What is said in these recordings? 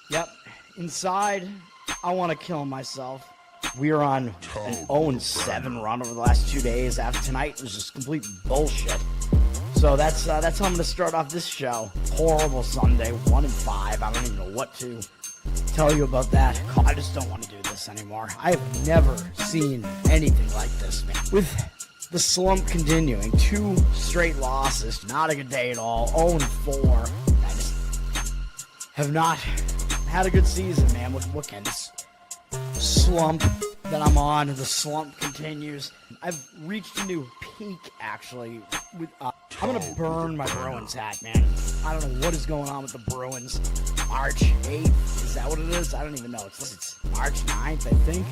Yep. Inside, I want to kill myself. We are on an 0-7 run over the last 2 days. After tonight was just complete bullshit. So that's how I'm going to start off this show. Horrible Sunday, 1-5. I don't even know what to tell you about that. I just don't want to do this anymore. I have never seen anything like this, man. With the slump continuing, 2 straight losses, not a good day at all. 0-4. I just have not had a good season, man. What can this slump that I'm on? The slump continues. I've reached a new peak, actually. With I'm gonna burn my Bruins hat, man. I don't know what is going on with the Bruins. March 8th, is that what it is? I don't even know. It's March 9th, I think.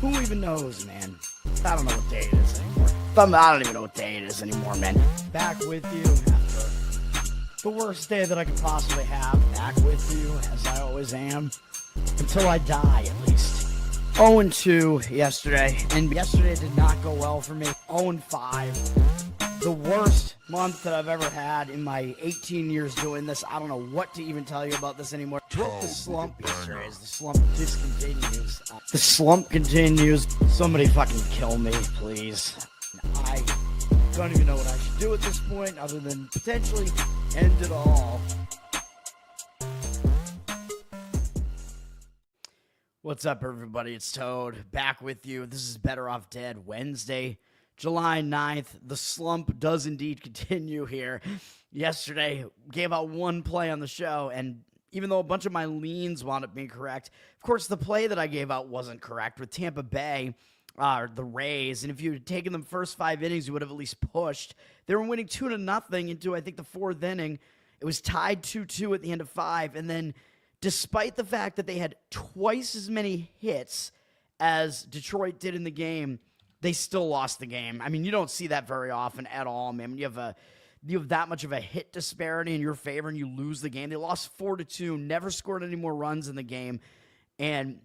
Who even knows, man? I don't know what day it is anymore. I don't even know what day it is anymore, man. Back with you after the worst day that I could possibly have. Back with you, as I always am. Until I die, at least. 0-2 yesterday, and yesterday did not go well for me. 0-5. The worst month that I've ever had in my 18 years doing this. I don't know what to even tell you about this anymore. Broke the slump yesterday as the slump discontinues. The slump continues. Somebody fucking kill me, please. I don't even know what I should do at this point other than potentially end it all. What's up, everybody? It's Toad, back with you. This is Bettor Off Dead, Wednesday, July 9th. The slump does indeed continue here. Yesterday, gave out one play on the show, and even though a bunch of my leans wound up being correct, of course, the play that I gave out wasn't correct with Tampa Bay, the Rays, and if you had taken them first 5 innings, you would have at least pushed. They were winning 2-0 into, I think, the 4th inning. It was tied 2-2 at the end of 5, and then despite the fact that they had twice as many hits as Detroit did in the game, they still lost the game. I mean, you don't see that very often at all, man. When you have that much of a hit disparity in your favor and you lose the game. They lost 4-2, never scored any more runs in the game, and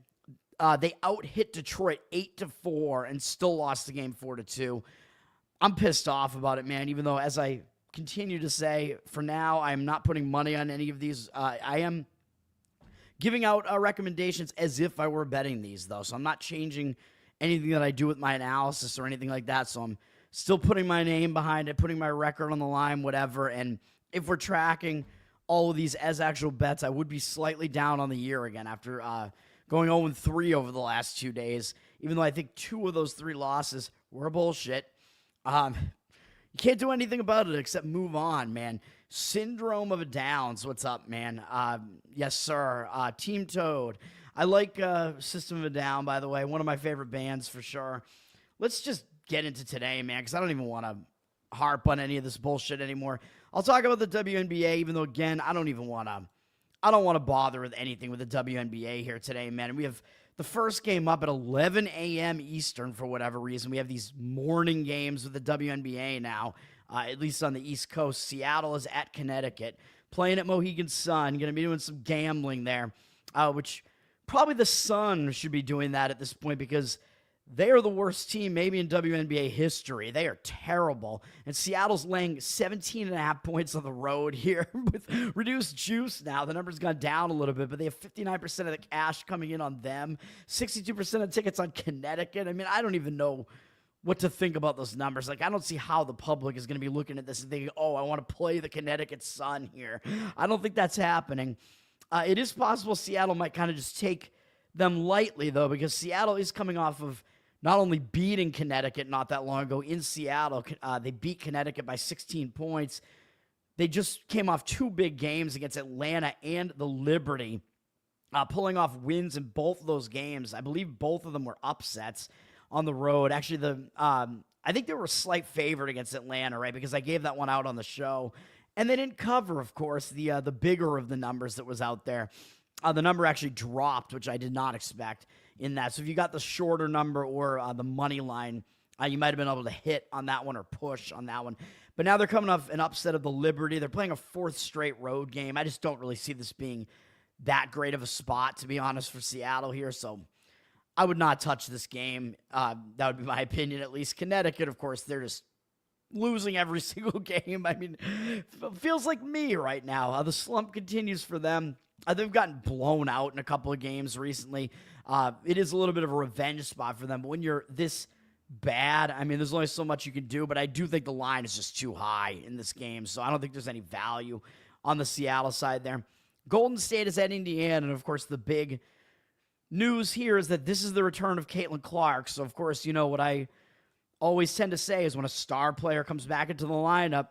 they out-hit Detroit 8-4 and still lost the game 4-2. I'm pissed off about it, man, even though, as I continue to say, for now, I'm not putting money on any of these. I am giving out recommendations as if I were betting these, though. So I'm not changing anything that I do with my analysis or anything like that. So I'm still putting my name behind it, putting my record on the line, whatever. And if we're tracking all of these as actual bets, I would be slightly down on the year again after going 0-3 over the last 2 days, even though I think 2 of those 3 losses were bullshit. You can't do anything about it except move on, man. Syndrome of a Downs. What's up, man? Yes, sir. Team Toad. I like System of a Down, by the way. One of my favorite bands for sure. Let's just get into today, man, because I don't even want to harp on any of this bullshit anymore. I'll talk about the WNBA, even though, again, I don't want to bother with anything with the WNBA here today, man. And we have the first game up at 11 a.m. Eastern for whatever reason. We have these morning games with the WNBA now. At least on the East Coast. Seattle is at Connecticut, playing at Mohegan Sun. Going to be doing some gambling there, which probably the Sun should be doing that at this point because they are the worst team maybe in WNBA history. They are terrible. And Seattle's laying 17.5 points on the road here with reduced juice now. The number's gone down a little bit, but they have 59% of the cash coming in on them, 62% of tickets on Connecticut. I mean, I don't even know what to think about those numbers. Like, I don't see how the public is going to be looking at this and thinking, oh, I want to play the Connecticut Sun here. I don't think that's happening. It is possible Seattle might kind of just take them lightly, though, because Seattle is coming off of not only beating Connecticut not that long ago in Seattle. They beat Connecticut by 16 points. They just came off 2 big games against Atlanta and the Liberty, pulling off wins in both of those games. I believe both of them were upsets on the road. Actually, I think they were a slight favorite against Atlanta, right? Because I gave that one out on the show. And they didn't cover, of course, the bigger of the numbers that was out there. The number actually dropped, which I did not expect in that. So if you got the shorter number or the money line, you might have been able to hit on that one or push on that one. But now they're coming off an upset of the Liberty. They're playing a 4th straight road game. I just don't really see this being that great of a spot, to be honest, for Seattle here. So I would not touch this game. That would be my opinion, at least. Connecticut, of course, they're just losing every single game. I mean, it feels like me right now. The slump continues for them. They've gotten blown out in a couple of games recently. It is a little bit of a revenge spot for them. But when you're this bad, I mean, there's only so much you can do. But I do think the line is just too high in this game. So I don't think there's any value on the Seattle side there. Golden State is at Indiana. And, of course, the big news here is that this is the return of Caitlin Clark. So, of course, what I always tend to say is when a star player comes back into the lineup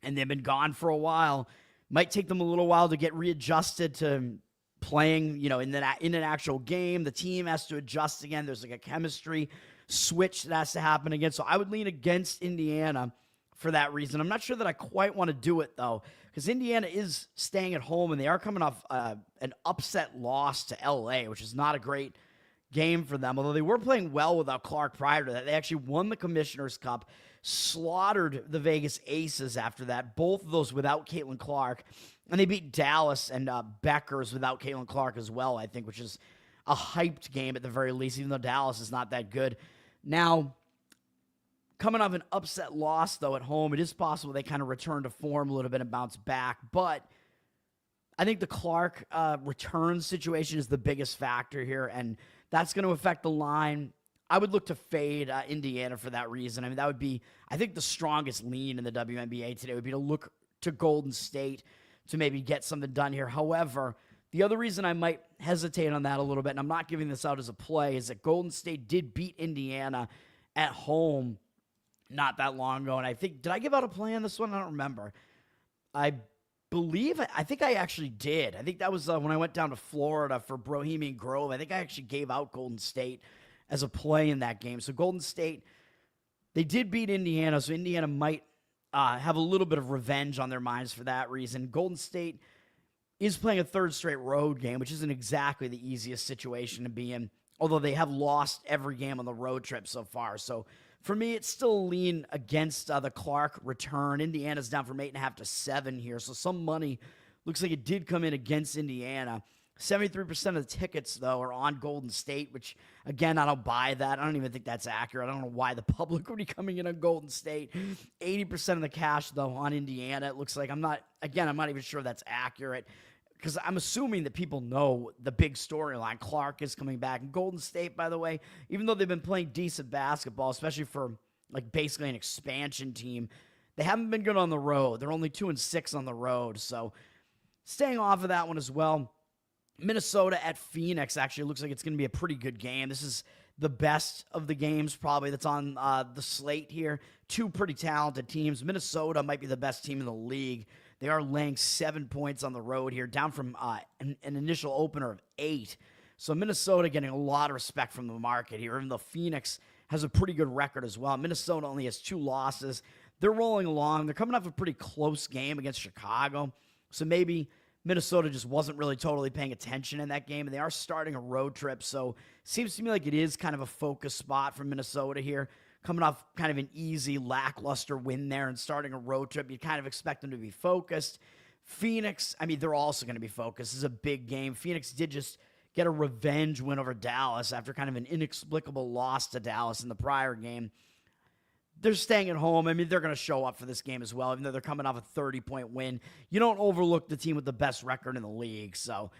and they've been gone for a while, might take them a little while to get readjusted to playing, in an actual game. The team has to adjust again. There's like a chemistry switch that has to happen again. So I would lean against Indiana for that reason. I'm not sure that I quite want to do it, though, because Indiana is staying at home, and they are coming off an upset loss to L.A., which is not a great game for them. Although they were playing well without Clark prior to that. They actually won the Commissioner's Cup, slaughtered the Vegas Aces after that, both of those without Caitlin Clark. And they beat Dallas and Beckers without Caitlin Clark as well, I think, which is a hyped game at the very least, even though Dallas is not that good. Now, coming off an upset loss, though, at home, it is possible they kind of return to form a little bit and bounce back. But I think the Clark return situation is the biggest factor here, and that's going to affect the line. I would look to fade Indiana for that reason. I mean, that would be, I think, the strongest lean in the WNBA today would be to look to Golden State to maybe get something done here. However, the other reason I might hesitate on that a little bit, and I'm not giving this out as a play, is that Golden State did beat Indiana at home not that long ago. And I think, did I give out a play on this one? I don't remember. I think I actually did. I think that was when I went down to Florida for Bohemian Grove. I think I actually gave out Golden State as a play in that game. So Golden State, they did beat Indiana, so Indiana might have a little bit of revenge on their minds for that reason. Golden State is playing a third straight road game, which isn't exactly the easiest situation to be in, although they have lost every game on the road trip so far. So for me, it's still a lean against the Clark return. Indiana's down from 8.5 to 7 here, so some money looks like it did come in against Indiana. 73% of the tickets, though, are on Golden State, which, again, I don't buy that. I don't even think that's accurate. I don't know why the public would be coming in on Golden State. 80% of the cash, though, on Indiana. It looks like I'm not even sure that's accurate, because I'm assuming that people know the big storyline. Clark is coming back. And Golden State, by the way, even though they've been playing decent basketball, especially for, like, basically an expansion team, they haven't been good on the road. They're only 2-6 on the road, so staying off of that one as well. Minnesota at Phoenix actually looks like it's going to be a pretty good game. This is the best of the games probably that's on the slate here. Two pretty talented teams. Minnesota might be the best team in the league. They are laying 7 points on the road here, down from an initial opener of 8. So Minnesota getting a lot of respect from the market here, even though Phoenix has a pretty good record as well. Minnesota only has 2 losses. They're rolling along. They're coming off a pretty close game against Chicago. So maybe Minnesota just wasn't really totally paying attention in that game, and they are starting a road trip, so it seems to me like it is kind of a focus spot for Minnesota here, coming off kind of an easy, lackluster win there and starting a road trip. You kind of expect them to be focused. Phoenix, I mean, they're also going to be focused. This is a big game. Phoenix did just get a revenge win over Dallas after kind of an inexplicable loss to Dallas in the prior game. They're staying at home. I mean, they're going to show up for this game as well, even though they're coming off a 30-point win. You don't overlook the team with the best record in the league. So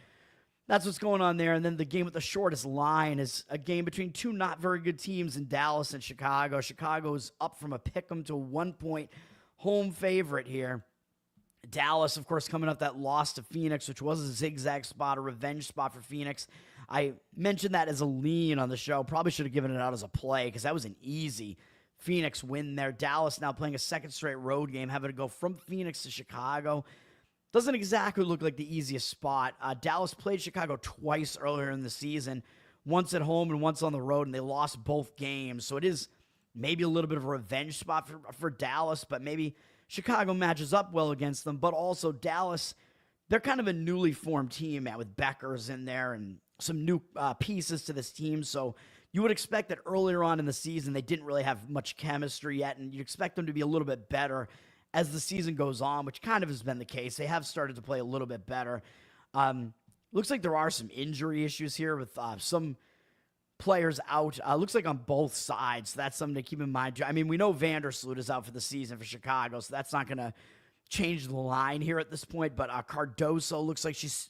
that's what's going on there. And then the game with the shortest line is a game between two not very good teams in Dallas and Chicago. Chicago is up from a pick'em to a 1-point home favorite here. Dallas, of course, coming up that loss to Phoenix, which was a zigzag spot, a revenge spot for Phoenix. I mentioned that as a lean on the show. Probably should have given it out as a play because that was an easy Phoenix win there. Dallas now playing a second straight road game, having to go from Phoenix to Chicago. Doesn't exactly look like the easiest spot. Dallas played Chicago twice earlier in the season, once at home and once on the road, and they lost both games. So it is maybe a little bit of a revenge spot for Dallas, but maybe Chicago matches up well against them. But also Dallas, they're kind of a newly formed team, man, with Beckers in there and some new pieces to this team. So you would expect that earlier on in the season, they didn't really have much chemistry yet, and you expect them to be a little bit better as the season goes on, which kind of has been the case. They have started to play a little bit better. Looks like there are some injury issues here with some players out. Looks like on both sides. So that's something to keep in mind. I mean, we know Vandersloot is out for the season for Chicago, so that's not going to change the line here at this point, but Cardoso looks like she's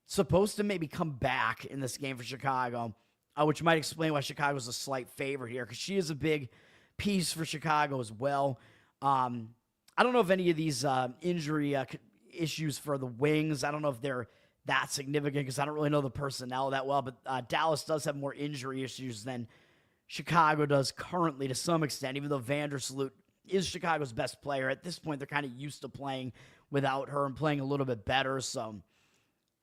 supposed to maybe come back in this game for Chicago, which might explain why Chicago's a slight favorite here, because she is a big piece for Chicago as well. I don't know if any of these injury issues for the Wings, I don't know if they're that significant because I don't really know the personnel that well, but Dallas does have more injury issues than Chicago does currently to some extent, even though Vandersloot is Chicago's best player. At this point, they're kind of used to playing without her and playing a little bit better, so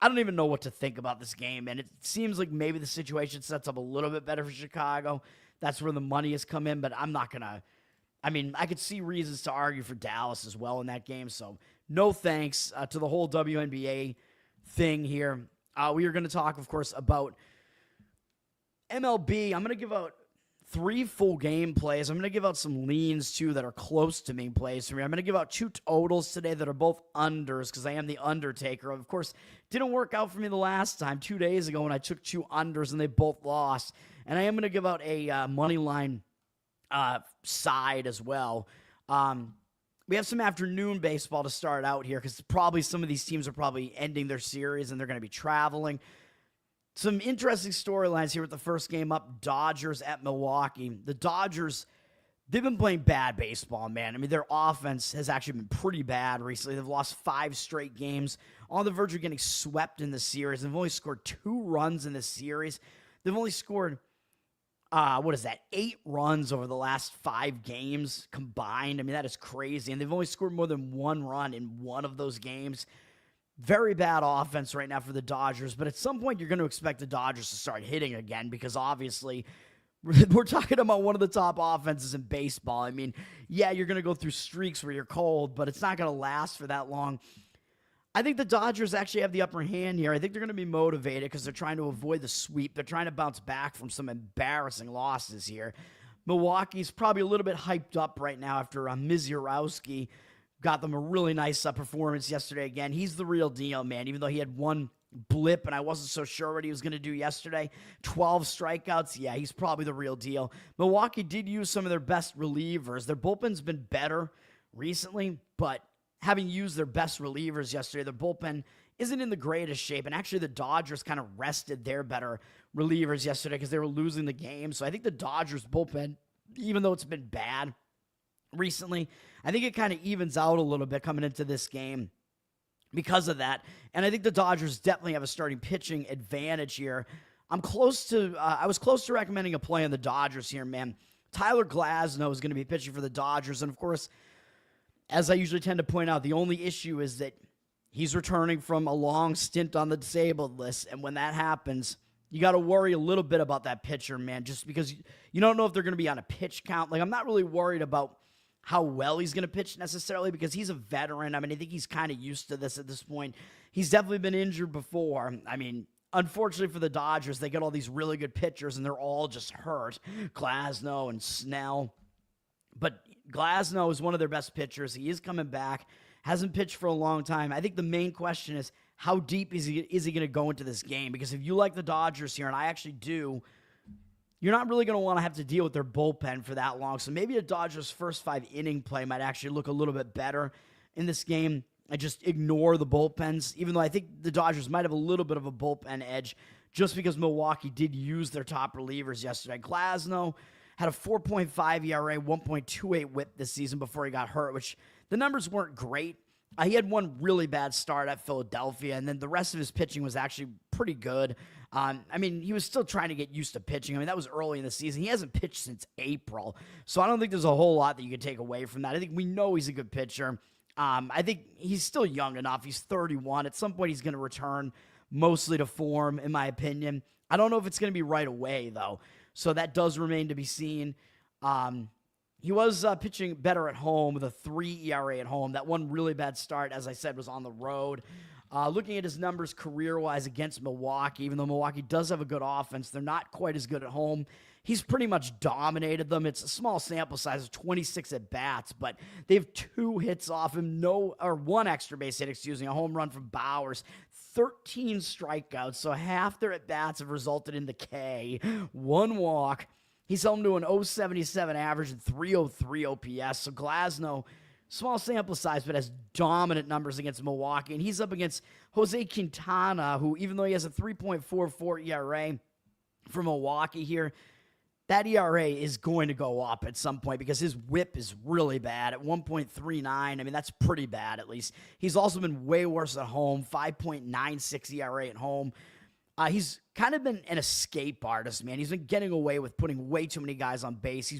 I don't even know what to think about this game, and it seems like maybe the situation sets up a little bit better for Chicago. That's where the money has come in, but I'm not going to, I could see reasons to argue for Dallas as well in that game, so no thanks to the whole WNBA thing here. We are going to talk, of course, about MLB. I'm going to give out 3 full game plays. I'm going to give out some leans, too, that are close to being plays for me. I'm going to give out 2 totals today that are both unders because I am the undertaker. Of course, didn't work out for me the last time, 2 days ago, when I took 2 unders and they both lost. And I am going to give out a money line side as well. We have some afternoon baseball to start out here because probably some of these teams are probably ending their series and they're going to be traveling. Some interesting storylines here with the first game up, Dodgers at Milwaukee. The Dodgers, they've been playing bad baseball, man. Their offense has actually been pretty bad recently. They've lost 5 straight games, on the verge of getting swept in the series. They've only scored 2 runs in this series. They've only scored, 8 runs over the last 5 games combined. That is crazy. And they've only scored more than 1 run in one of those games. Very bad offense right now for the Dodgers, but at some point you're going to expect the Dodgers to start hitting again because obviously we're talking about one of the top offenses in baseball. Yeah, you're going to go through streaks where you're cold, but it's not going to last for that long. I think the Dodgers actually have the upper hand here. I think they're going to be motivated because they're trying to avoid the sweep. They're trying to bounce back from some embarrassing losses here. Milwaukee's probably a little bit hyped up right now after Misiorowski got them a really nice performance yesterday again. He's the real deal, man, even though he had one blip and I wasn't so sure what he was going to do yesterday. 12 strikeouts. Yeah, he's probably the real deal. Milwaukee did use some of their best relievers. Their bullpen's been better recently, but having used their best relievers yesterday, their bullpen isn't in the greatest shape. And actually, the Dodgers kind of rested their better relievers yesterday because they were losing the game. So I think the Dodgers bullpen, even though it's been bad recently, I think it kind of evens out a little bit coming into this game because of that. And I think the Dodgers definitely have a starting pitching advantage here. I was close to recommending a play on the Dodgers here, man. Tyler Glasnow is going to be pitching for the Dodgers. And of course, as I usually tend to point out, the only issue is that he's returning from a long stint on the disabled list. And when that happens, you got to worry a little bit about that pitcher, man, just because you don't know if they're going to be on a pitch count. I'm not really worried about how well he's going to pitch necessarily because he's a veteran. I think he's kind of used to this at this point. He's definitely been injured before. Unfortunately for the Dodgers, they get all these really good pitchers and they're all just hurt. Glasnow and Snell. But Glasnow is one of their best pitchers. He is coming back. Hasn't pitched for a long time. I think the main question is how deep is he going to go into this game? Because if you like the Dodgers here, and I actually do, you're not really going to want to have to deal with their bullpen for that long. So maybe the Dodgers' first 5 inning play might actually look a little bit better in this game and just ignore the bullpens, even though I think the Dodgers might have a little bit of a bullpen edge just because Milwaukee did use their top relievers yesterday. Glasnow had a 4.5 ERA, 1.28 whip this season before he got hurt, which the numbers weren't great. He had one really bad start at Philadelphia, and then the rest of his pitching was actually pretty good. He was still trying to get used to pitching. That was early in the season. He hasn't pitched since April, so I don't think there's a whole lot that you can take away from that. I think we know he's a good pitcher. I think he's still young enough. He's 31. At some point, he's going to return mostly to form, in my opinion. I don't know if it's going to be right away, though, so that does remain to be seen. He was pitching better at home with a 3 ERA at home. That one really bad start, as I said, was on the road. Looking at his numbers career-wise against Milwaukee, even though Milwaukee does have a good offense, they're not quite as good at home. He's pretty much dominated them. It's a small sample size of 26 at-bats, but they have 2 hits off him, 1 extra base hit, a home run from Bowers, 13 strikeouts, so half their at-bats have resulted in the K, 1 walk. He's held him to an .077 average and .303 OPS, so Glasnow small sample size, but has dominant numbers against Milwaukee. And he's up against Jose Quintana, who, even though he has a 3.44 ERA for Milwaukee here, that ERA is going to go up at some point because his whip is really bad at 1.39. I mean, that's pretty bad, at least. He's also been way worse at home, 5.96 ERA at home. He's kind of been an escape artist, man. He's been getting away with putting way too many guys on base.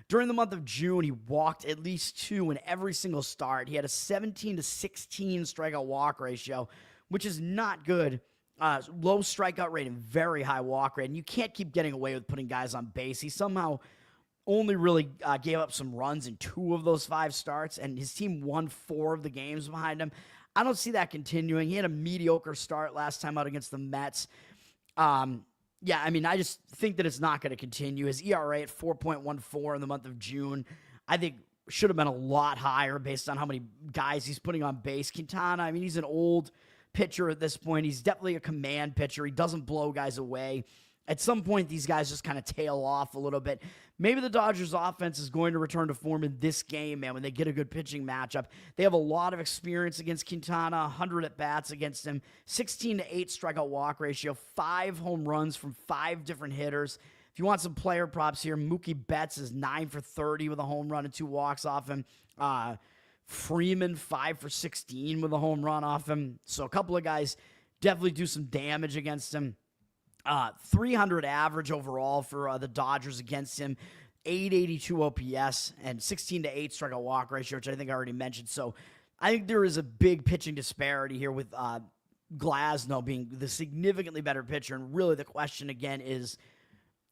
During the month of June, he walked at least 2 in every single start. He had a 17-16 strikeout walk ratio, which is not good. Low strikeout rate and very high walk rate. And you can't keep getting away with putting guys on base. He somehow only really gave up some runs in 2 of those 5 starts, and his team won 4 of the games behind him. I don't see that continuing. He had a mediocre start last time out against the Mets. Yeah, I mean, I just think that it's not going to continue. His ERA at 4.14 in the month of June, I think should have been a lot higher based on how many guys he's putting on base. Quintana, I mean, he's an old pitcher at this point. He's definitely a command pitcher. He doesn't blow guys away. At some point, these guys just kind of tail off a little bit. Maybe the Dodgers offense is going to return to form in this game, man, when they get a good pitching matchup. They have a lot of experience against Quintana, 100 at-bats against him, 16-8 strikeout walk ratio, 5 home runs from 5 different hitters. If you want some player props here, Mookie Betts is 9 for 30 with a home run and 2 walks off him. Freeman, 5 for 16 with a home run off him. So a couple of guys definitely do some damage against him. 300 average overall for the Dodgers against him, 882 OPS, and 16-8 strikeout walk ratio, which I think I already mentioned. So I think there is a big pitching disparity here with Glasnow being the significantly better pitcher. And really the question again is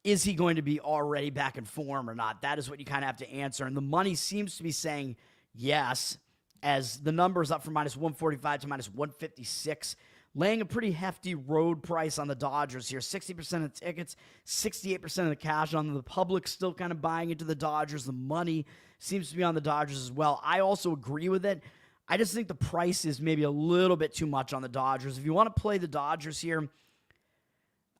he going to be already back in form or not? That is what you kind of have to answer. And the money seems to be saying yes, as the number is up from minus 145 to minus 156. Laying a pretty hefty road price on the Dodgers here. 60% of the tickets, 68% of the cash on them. The public still kind of buying into the Dodgers. The money seems to be on the Dodgers as well. I also agree with it. I just think the price is maybe a little bit too much on the Dodgers. If you want to play the Dodgers here,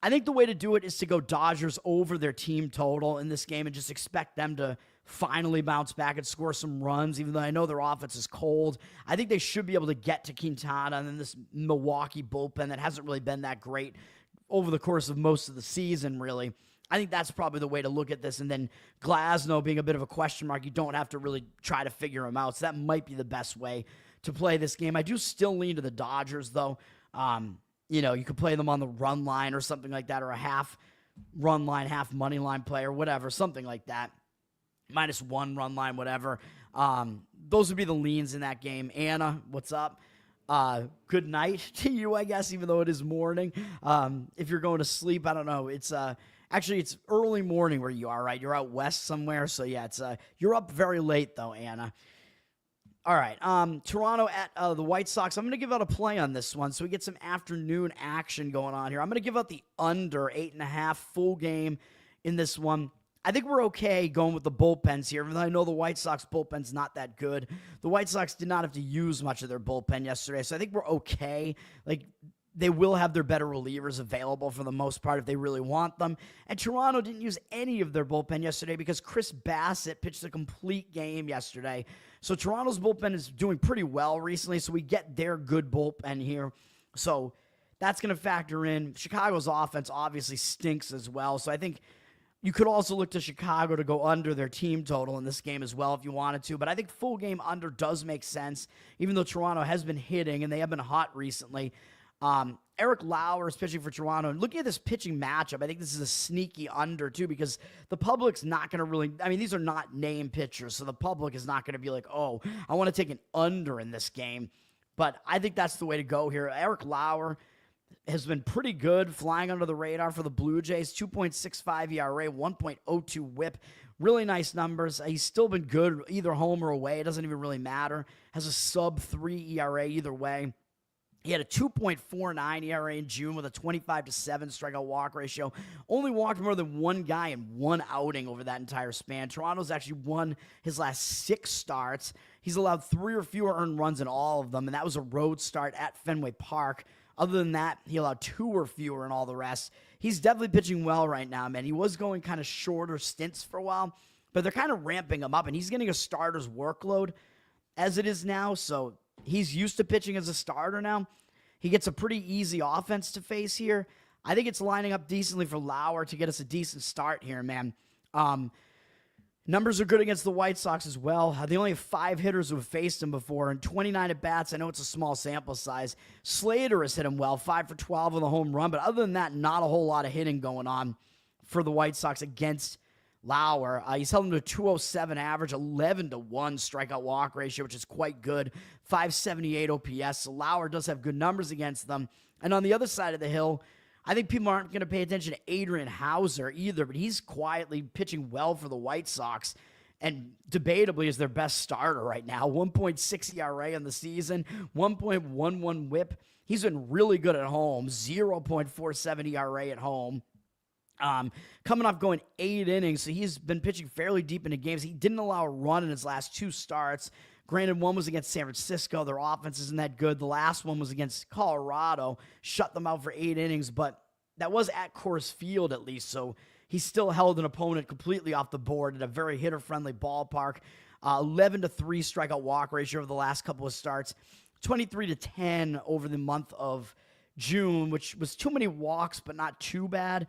I think the way to do it is to go Dodgers over their team total in this game and just expect them to finally bounce back and score some runs, even though I know their offense is cold. I think they should be able to get to Quintana and then this Milwaukee bullpen that hasn't really been that great over the course of most of the season, really. I think that's probably the way to look at this. And then Glasnow being a bit of a question mark, you don't have to really try to figure him out. So that might be the best way to play this game. I do still lean to the Dodgers, though. You could play them on the run line or something like that, or a half run line, half money line play, or whatever, something like that. -1 run line, whatever. Those would be the leans in that game. Anna, what's up? Good night to you, I guess, even though it is morning. If you're going to sleep, I don't know. It's actually it's early morning where you are, right? You're out west somewhere, so yeah, you're up very late though, Anna. All right, Toronto at the White Sox. I'm going to give out a play on this one, so we get some afternoon action going on here. I'm going to give out the under 8.5 full game in this one. I think we're okay going with the bullpens here, even though I know the White Sox bullpen's not that good. The White Sox did not have to use much of their bullpen yesterday, so I think we're okay. Like, they will have their better relievers available for the most part if they really want them. And Toronto didn't use any of their bullpen yesterday because Chris Bassett pitched a complete game yesterday. So Toronto's bullpen is doing pretty well recently, so we get their good bullpen here. So that's going to factor in. Chicago's offense obviously stinks as well, so I think you could also look to Chicago to go under their team total in this game as well if you wanted to. But I think full game under does make sense, even though Toronto has been hitting and they have been hot recently. Eric Lauer is pitching for Toronto. And looking at this pitching matchup, I think this is a sneaky under, too, because the public's not going to really... I mean, these are not name pitchers, so the public is not going to be like, oh, I want to take an under in this game. But I think that's the way to go here. Eric Lauer has been pretty good, flying under the radar for the Blue Jays. 2.65 ERA, 1.02 whip. Really nice numbers. He's still been good either home or away. It doesn't even really matter. Has a sub-3 ERA either way. He had a 2.49 ERA in June with a 25-7 strikeout walk ratio. Only walked more than one guy in one outing over that entire span. Toronto's actually won his last 6 starts. He's allowed 3 or fewer earned runs in all of them, and that was a road start at Fenway Park. Other than that, he allowed 2 or fewer in all the rest. He's definitely pitching well right now, man. He was going kind of shorter stints for a while, but they're kind of ramping him up, and he's getting a starter's workload. as it is now, so he's used to pitching as a starter now. He gets a pretty easy offense to face here. I think it's lining up decently for Lauer to get us a decent start here, man. Numbers are good against the White Sox as well. They only have 5 hitters who have faced him before, and 29 at-bats. I know it's a small sample size. Slater has hit him well, 5 for 12 with a home run, but other than that, not a whole lot of hitting going on for the White Sox against Lauer. He's held him to a 207 average, 11-1 strikeout walk ratio, which is quite good, 578 OPS. So Lauer does have good numbers against them. And on the other side of the hill, I think people aren't going to pay attention to Adrian Hauser either, but he's quietly pitching well for the White Sox and debatably is their best starter right now. 1.6 ERA on the season, 1.11 whip. He's been really good at home, 0.47 ERA at home. Coming off going 8 innings, so he's been pitching fairly deep into games. He didn't allow a run in his last 2 starts. Granted, one was against San Francisco. Their offense isn't that good. The last one was against Colorado. Shut them out for 8 innings, but that was at Coors Field at least, so he still held an opponent completely off the board at a very hitter-friendly ballpark. 11-3 strikeout walk ratio over the last couple of starts. 23-10 over the month of June, which was too many walks, but not too bad.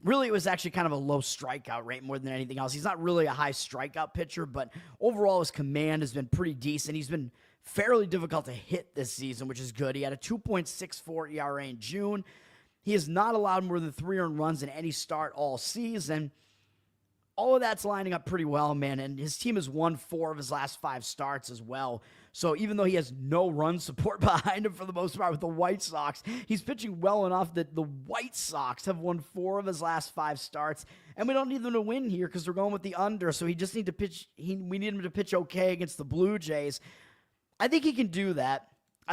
Really, it was actually kind of a low strikeout rate more than anything else. He's not really a high strikeout pitcher, but overall his command has been pretty decent. He's been fairly difficult to hit this season, which is good. He had a 2.64 ERA in June. He has not allowed more than 3 earned runs in any start all season. All of that's lining up pretty well, man, and his team has won 4 of his last 5 starts as well. So even though he has no run support behind him for the most part with the White Sox, he's pitching well enough that the White Sox have won 4 of his last 5 starts, and we don't need them to win here because we're going with the under, so he just need to pitch. We need him to pitch okay against the Blue Jays. I think he can do that.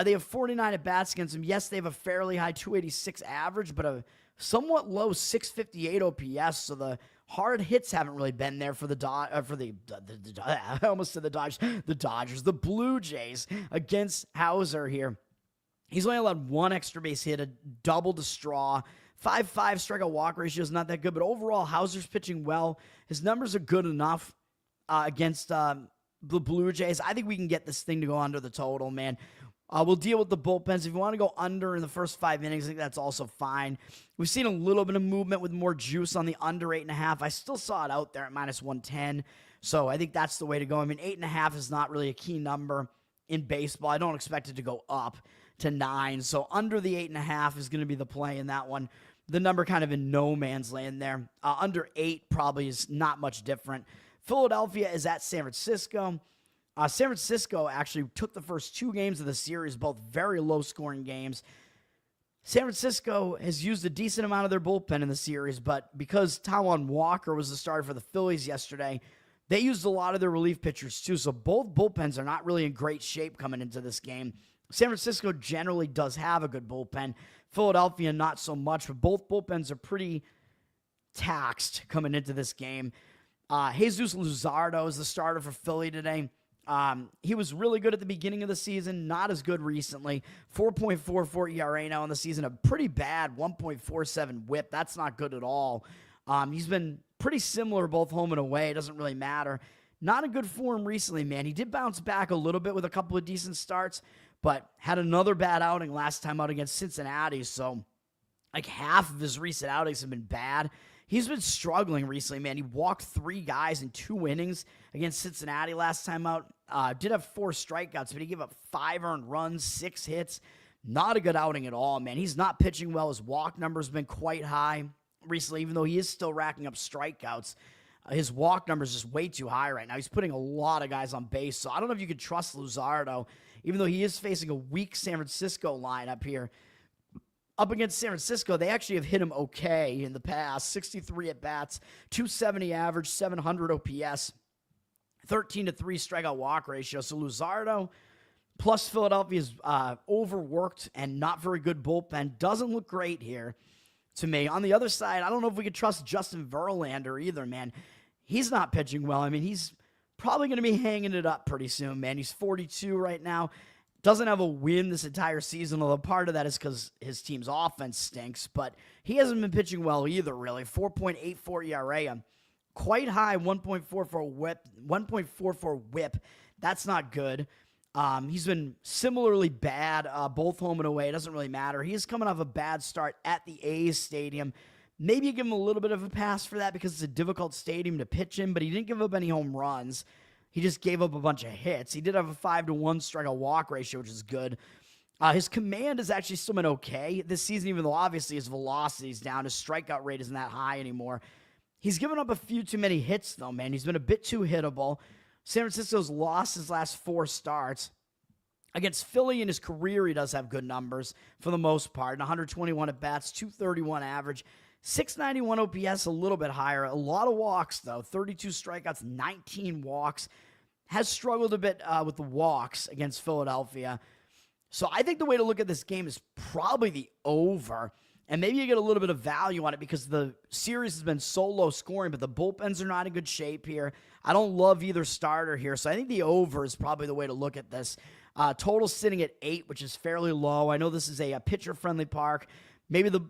They have 49 at-bats against him. Yes, they have a fairly high 286 average, but a somewhat low 658 OPS, so the hard hits haven't really been there for I almost said the Dodgers, the Blue Jays against Hauser here. He's only allowed 1 extra base hit, a double to straw. 5.5 strikeout walk ratio is not that good, but overall, Hauser's pitching well. His numbers are good enough against the Blue Jays. I think we can get this thing to go under the total, man. We'll deal with the bullpens. If you want to go under in the first 5 innings, I think that's also fine. We've seen a little bit of movement with more juice on the under 8.5. I still saw it out there at minus 110, so I think that's the way to go. I mean, 8.5 is not really a key number in baseball. I don't expect it to go up to 9, so under the 8.5 is going to be the play in that one. The number kind of in no man's land there. Under 8 probably is not much different. Philadelphia is at San Francisco. San Francisco actually took the first 2 games of the series, both very low-scoring games. San Francisco has used a decent amount of their bullpen in the series, but because Taijuan Walker was the starter for the Phillies yesterday, they used a lot of their relief pitchers too, so both bullpens are not really in great shape coming into this game. San Francisco generally does have a good bullpen. Philadelphia, not so much, but both bullpens are pretty taxed coming into this game. Jesus Luzardo is the starter for Philly today. He was really good at the beginning of the season, not as good recently. 4.44 ERA now on the season, a pretty bad 1.47 whip. That's not good at all. He's been pretty similar both home and away. It doesn't really matter. Not a good form recently, man. He did bounce back a little bit with a couple of decent starts, but had another bad outing last time out against Cincinnati. So like half of his recent outings have been bad. He's been struggling recently, man. He walked 3 guys in 2 innings against Cincinnati last time out. Did have 4 strikeouts, but he gave up 5 earned runs, 6 hits. Not a good outing at all, man. He's not pitching well. His walk number's been quite high recently, even though he is still racking up strikeouts. His walk number's just way too high right now. He's putting a lot of guys on base, so I don't know if you could trust Luzardo, even though he is facing a weak San Francisco lineup here. Up against San Francisco, they actually have hit him okay in the past. 63 at-bats, 270 average, 700 OPS, 13-3 strikeout walk ratio. So Luzardo plus Philadelphia's overworked and not very good bullpen doesn't look great here to me. On the other side, I don't know if we could trust Justin Verlander either, man. He's not pitching well. I mean, he's probably going to be hanging it up pretty soon, man. He's 42 right now. Doesn't have a win this entire season, although part of that is because his team's offense stinks, but he hasn't been pitching well either, really. 4.84 ERA, quite high 1.44 whip, That's not good. He's been similarly bad, both home and away. It doesn't really matter. He's coming off a bad start at the A's stadium. Maybe you give him a little bit of a pass for that because it's a difficult stadium to pitch in, but he didn't give up any home runs. He just gave up a bunch of hits. He did have a 5-to-1 strikeout walk ratio, which is good. His command has actually still been okay this season, even though obviously his velocity is down. His strikeout rate isn't that high anymore. He's given up a few too many hits, though, man. He's been a bit too hittable. San Francisco's lost his last 4 starts. Against Philly in his career, he does have good numbers for the most part. 121 at-bats, 231 average, 691 OPS, a little bit higher. A lot of walks, though. 32 strikeouts, 19 walks. Has struggled a bit with the walks against Philadelphia. So I think the way to look at this game is probably the over. And maybe you get a little bit of value on it because the series has been so low scoring, but the bullpens are not in good shape here. I don't love either starter here, so I think the over is probably the way to look at this. Total sitting at 8, which is fairly low. I know this is a pitcher-friendly park. Maybe the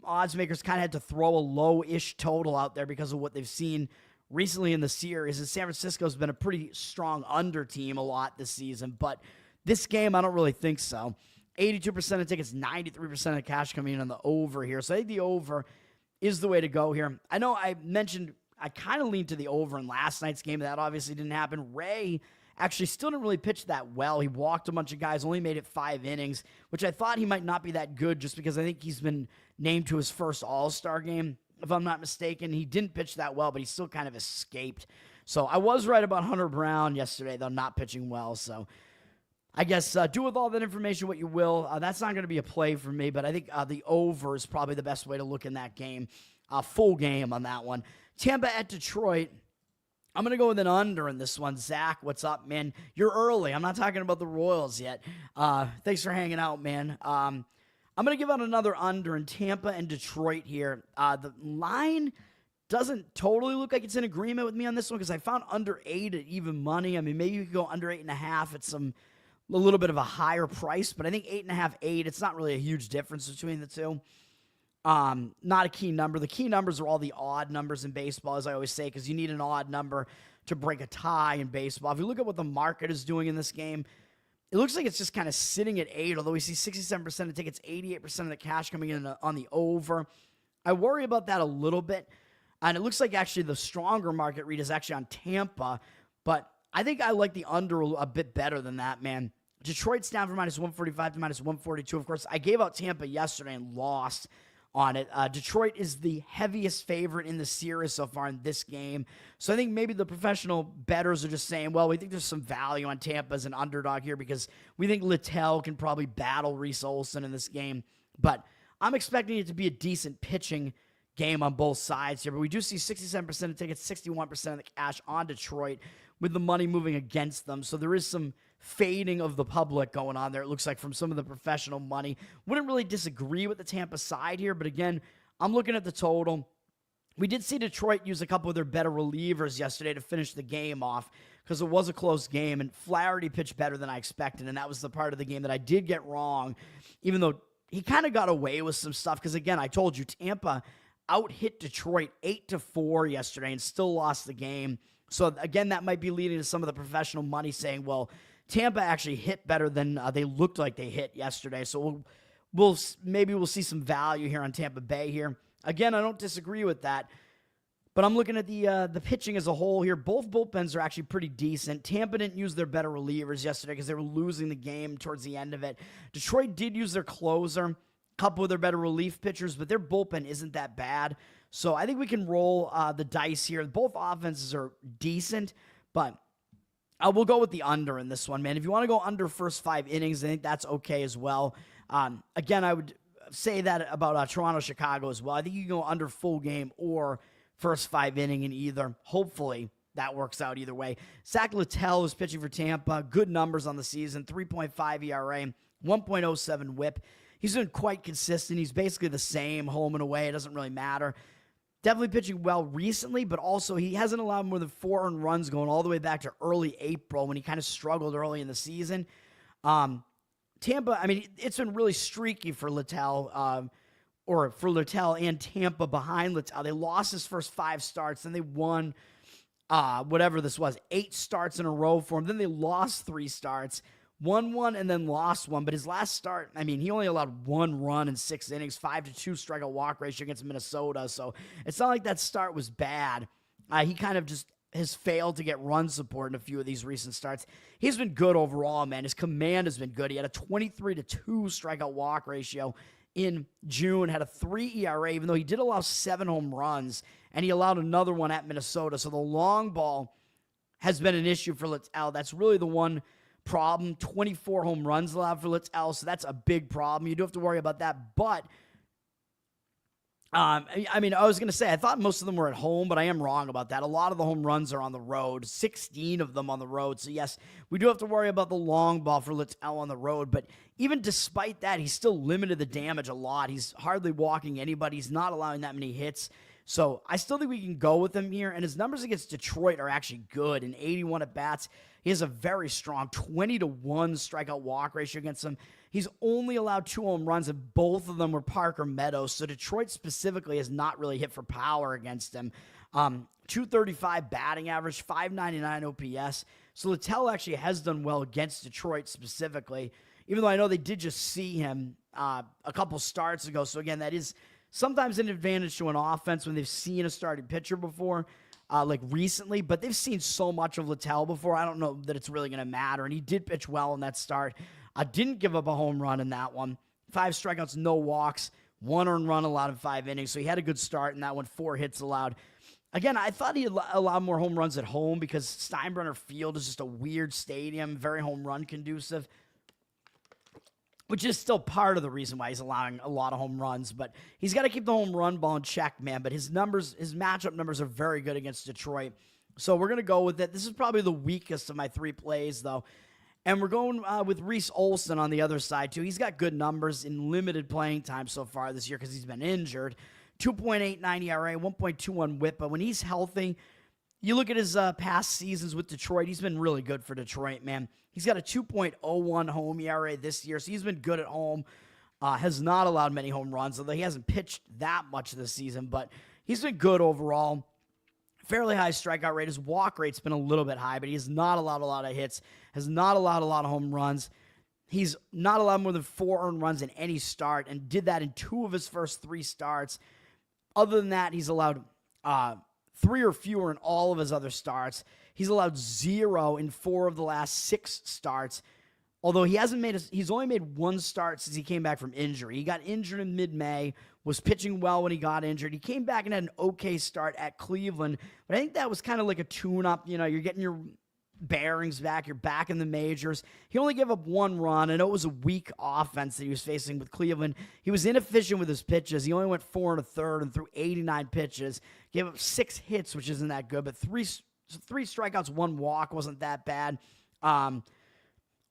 odds makers kind of had to throw a low-ish total out there because of what they've seen recently in the series. And San Francisco's been a pretty strong under team a lot this season, but this game, I don't really think so. 82% of tickets, 93% of cash coming in on the over here. So I think the over is the way to go here. I know I mentioned I kind of leaned to the over in last night's game. That obviously didn't happen. Ray actually still didn't really pitch that well. He walked a bunch of guys, only made it 5 innings, which I thought he might not be that good just because I think he's been named to his first All-Star game, if I'm not mistaken. He didn't pitch that well, but he still kind of escaped. So I was right about Hunter Brown yesterday, though, not pitching well. So I guess do with all that information what you will. That's not going to be a play for me, but I think the over is probably the best way to look in that game. Full game on that one. Tampa at Detroit. I'm going to go with an under in this one. Zach, what's up, man? You're early. I'm not talking about the Royals yet. Thanks for hanging out, man. I'm going to give out another under in Tampa and Detroit here. The line doesn't totally look like it's in agreement with me on this one because I found under 8 at even money. I mean, maybe you could go under 8.5 at a little bit of a higher price, but I think 8.5, 8, it's not really a huge difference between the two. Not a key number. The key numbers are all the odd numbers in baseball, as I always say, because you need an odd number to break a tie in baseball. If you look at what the market is doing in this game, it looks like it's just kind of sitting at 8, although we see 67% of tickets, 88% of the cash coming in on the over. I worry about that a little bit, and it looks like actually the stronger market read is actually on Tampa, but I think I like the under a bit better than that, man. Detroit's down from -145 to -142. Of course, I gave out Tampa yesterday and lost on it. Detroit is the heaviest favorite in the series so far in this game. So I think maybe the professional bettors are just saying, well, we think there's some value on Tampa as an underdog here because we think Littell can probably battle Reese Olson in this game. But I'm expecting it to be a decent pitching game on both sides here. But we do see 67% of tickets, 61% of the cash on Detroit with the money moving against them. So there is some fading of the public going on there, it looks like, from some of the professional money. Wouldn't really disagree with the Tampa side here, but again, I'm looking at the total. We did see Detroit use a couple of their better relievers yesterday to finish the game off because it was a close game, and Flaherty pitched better than I expected, and that was the part of the game that I did get wrong, even though he kind of got away with some stuff because, again, I told you, Tampa out-hit Detroit 8-4 yesterday and still lost the game. So, again, that might be leading to some of the professional money saying, well, Tampa actually hit better than they looked like they hit yesterday. So maybe we'll see some value here on Tampa Bay here. Again, I don't disagree with that, but I'm looking at the pitching as a whole here. Both bullpens are actually pretty decent. Tampa didn't use their better relievers yesterday because they were losing the game towards the end of it. Detroit did use their closer, a couple of their better relief pitchers, but their bullpen isn't that bad. So I think we can roll the dice here. Both offenses are decent, but we'll go with the under in this one, man. If you want to go under first 5 innings, I think that's okay as well. Again, I would say that about Toronto, Chicago as well. I think you can go under full game or first 5 inning in either. Hopefully that works out either way. Zach Littell is pitching for Tampa. Good numbers on the season. 3.5 ERA, 1.07 whip. He's been quite consistent. He's basically the same home and away. It doesn't really matter. Definitely pitching well recently, but also he hasn't allowed more than 4 earned runs going all the way back to early April when he kind of struggled early in the season. Tampa, I mean, it's been really streaky for Littell, or for Littell and Tampa behind Littell. They lost his first 5 starts, then they won whatever this was, 8 starts in a row for him. Then they lost 3 starts, won 1 and then lost 1. But his last start, I mean, he only allowed 1 run in 6 innings, 5-2 strikeout walk ratio against Minnesota. So it's not like that start was bad. He kind of just has failed to get run support in a few of these recent starts. He's been good overall, man. His command has been good. He had a 23-2 strikeout walk ratio in June, had a 3 ERA, even though he did allow 7 home runs, and he allowed another one at Minnesota. So the long ball has been an issue for Littell. That's really the one problem. 24 home runs allowed for Littell, so that's a big problem. You do have to worry about that, but I mean, I was going to say, I thought most of them were at home, but I am wrong about that. A lot of the home runs are on the road, 16 of them on the road. So, yes, we do have to worry about the long ball for Littell on the road. But even despite that, he's still limited the damage a lot. He's hardly walking anybody. He's not allowing that many hits. So, I still think we can go with him here. And his numbers against Detroit are actually good. In 81 at-bats, he has a very strong 20-1 strikeout walk ratio against them. He's only allowed 2 home runs, and both of them were Parker Meadows. So Detroit specifically has not really hit for power against him. 235 batting average, 599 OPS. So Littell actually has done well against Detroit specifically, even though I know they did just see him a couple starts ago. So again, that is sometimes an advantage to an offense when they've seen a starting pitcher before, like recently, but they've seen so much of Littell before. I don't know that it's really going to matter. And he did pitch well in that start. I didn't give up a home run in that one. 5 strikeouts, no walks, 1 earned run allowed in 5 innings. So he had a good start in that one, 4 hits allowed. Again, I thought he allowed more home runs at home because Steinbrenner Field is just a weird stadium, very home run conducive, which is still part of the reason why he's allowing a lot of home runs. But he's got to keep the home run ball in check, man. But his numbers, his matchup numbers are very good against Detroit. So we're going to go with it. This is probably the weakest of my 3 plays, though. And we're going with Reese Olson on the other side, too. He's got good numbers in limited playing time so far this year because he's been injured. 2.89 ERA, 1.21 WHIP. But when he's healthy, you look at his past seasons with Detroit, he's been really good for Detroit, man. He's got a 2.01 home ERA this year, so he's been good at home. Has not allowed many home runs, although he hasn't pitched that much this season. But he's been good overall. Fairly high strikeout rate. His walk rate's been a little bit high, but he has not allowed a lot of hits, has not allowed a lot of home runs. He's not allowed more than 4 earned runs in any start and did that in 2 of his first 3 starts. Other than that, he's allowed 3 or fewer in all of his other starts. He's allowed 0 in 4 of the last 6 starts. Although he's only made 1 start since he came back from injury. He got injured in mid-May, was pitching well when he got injured. He came back and had an okay start at Cleveland, but I think that was kind of like a tune-up. You know, you're getting your bearings back. You're back in the majors. He only gave up 1 run. I know it was a weak offense that he was facing with Cleveland. He was inefficient with his pitches. He only went 4 1/3 and threw 89 pitches. Gave up 6 hits, which isn't that good, but 3 strikeouts, 1 walk wasn't that bad.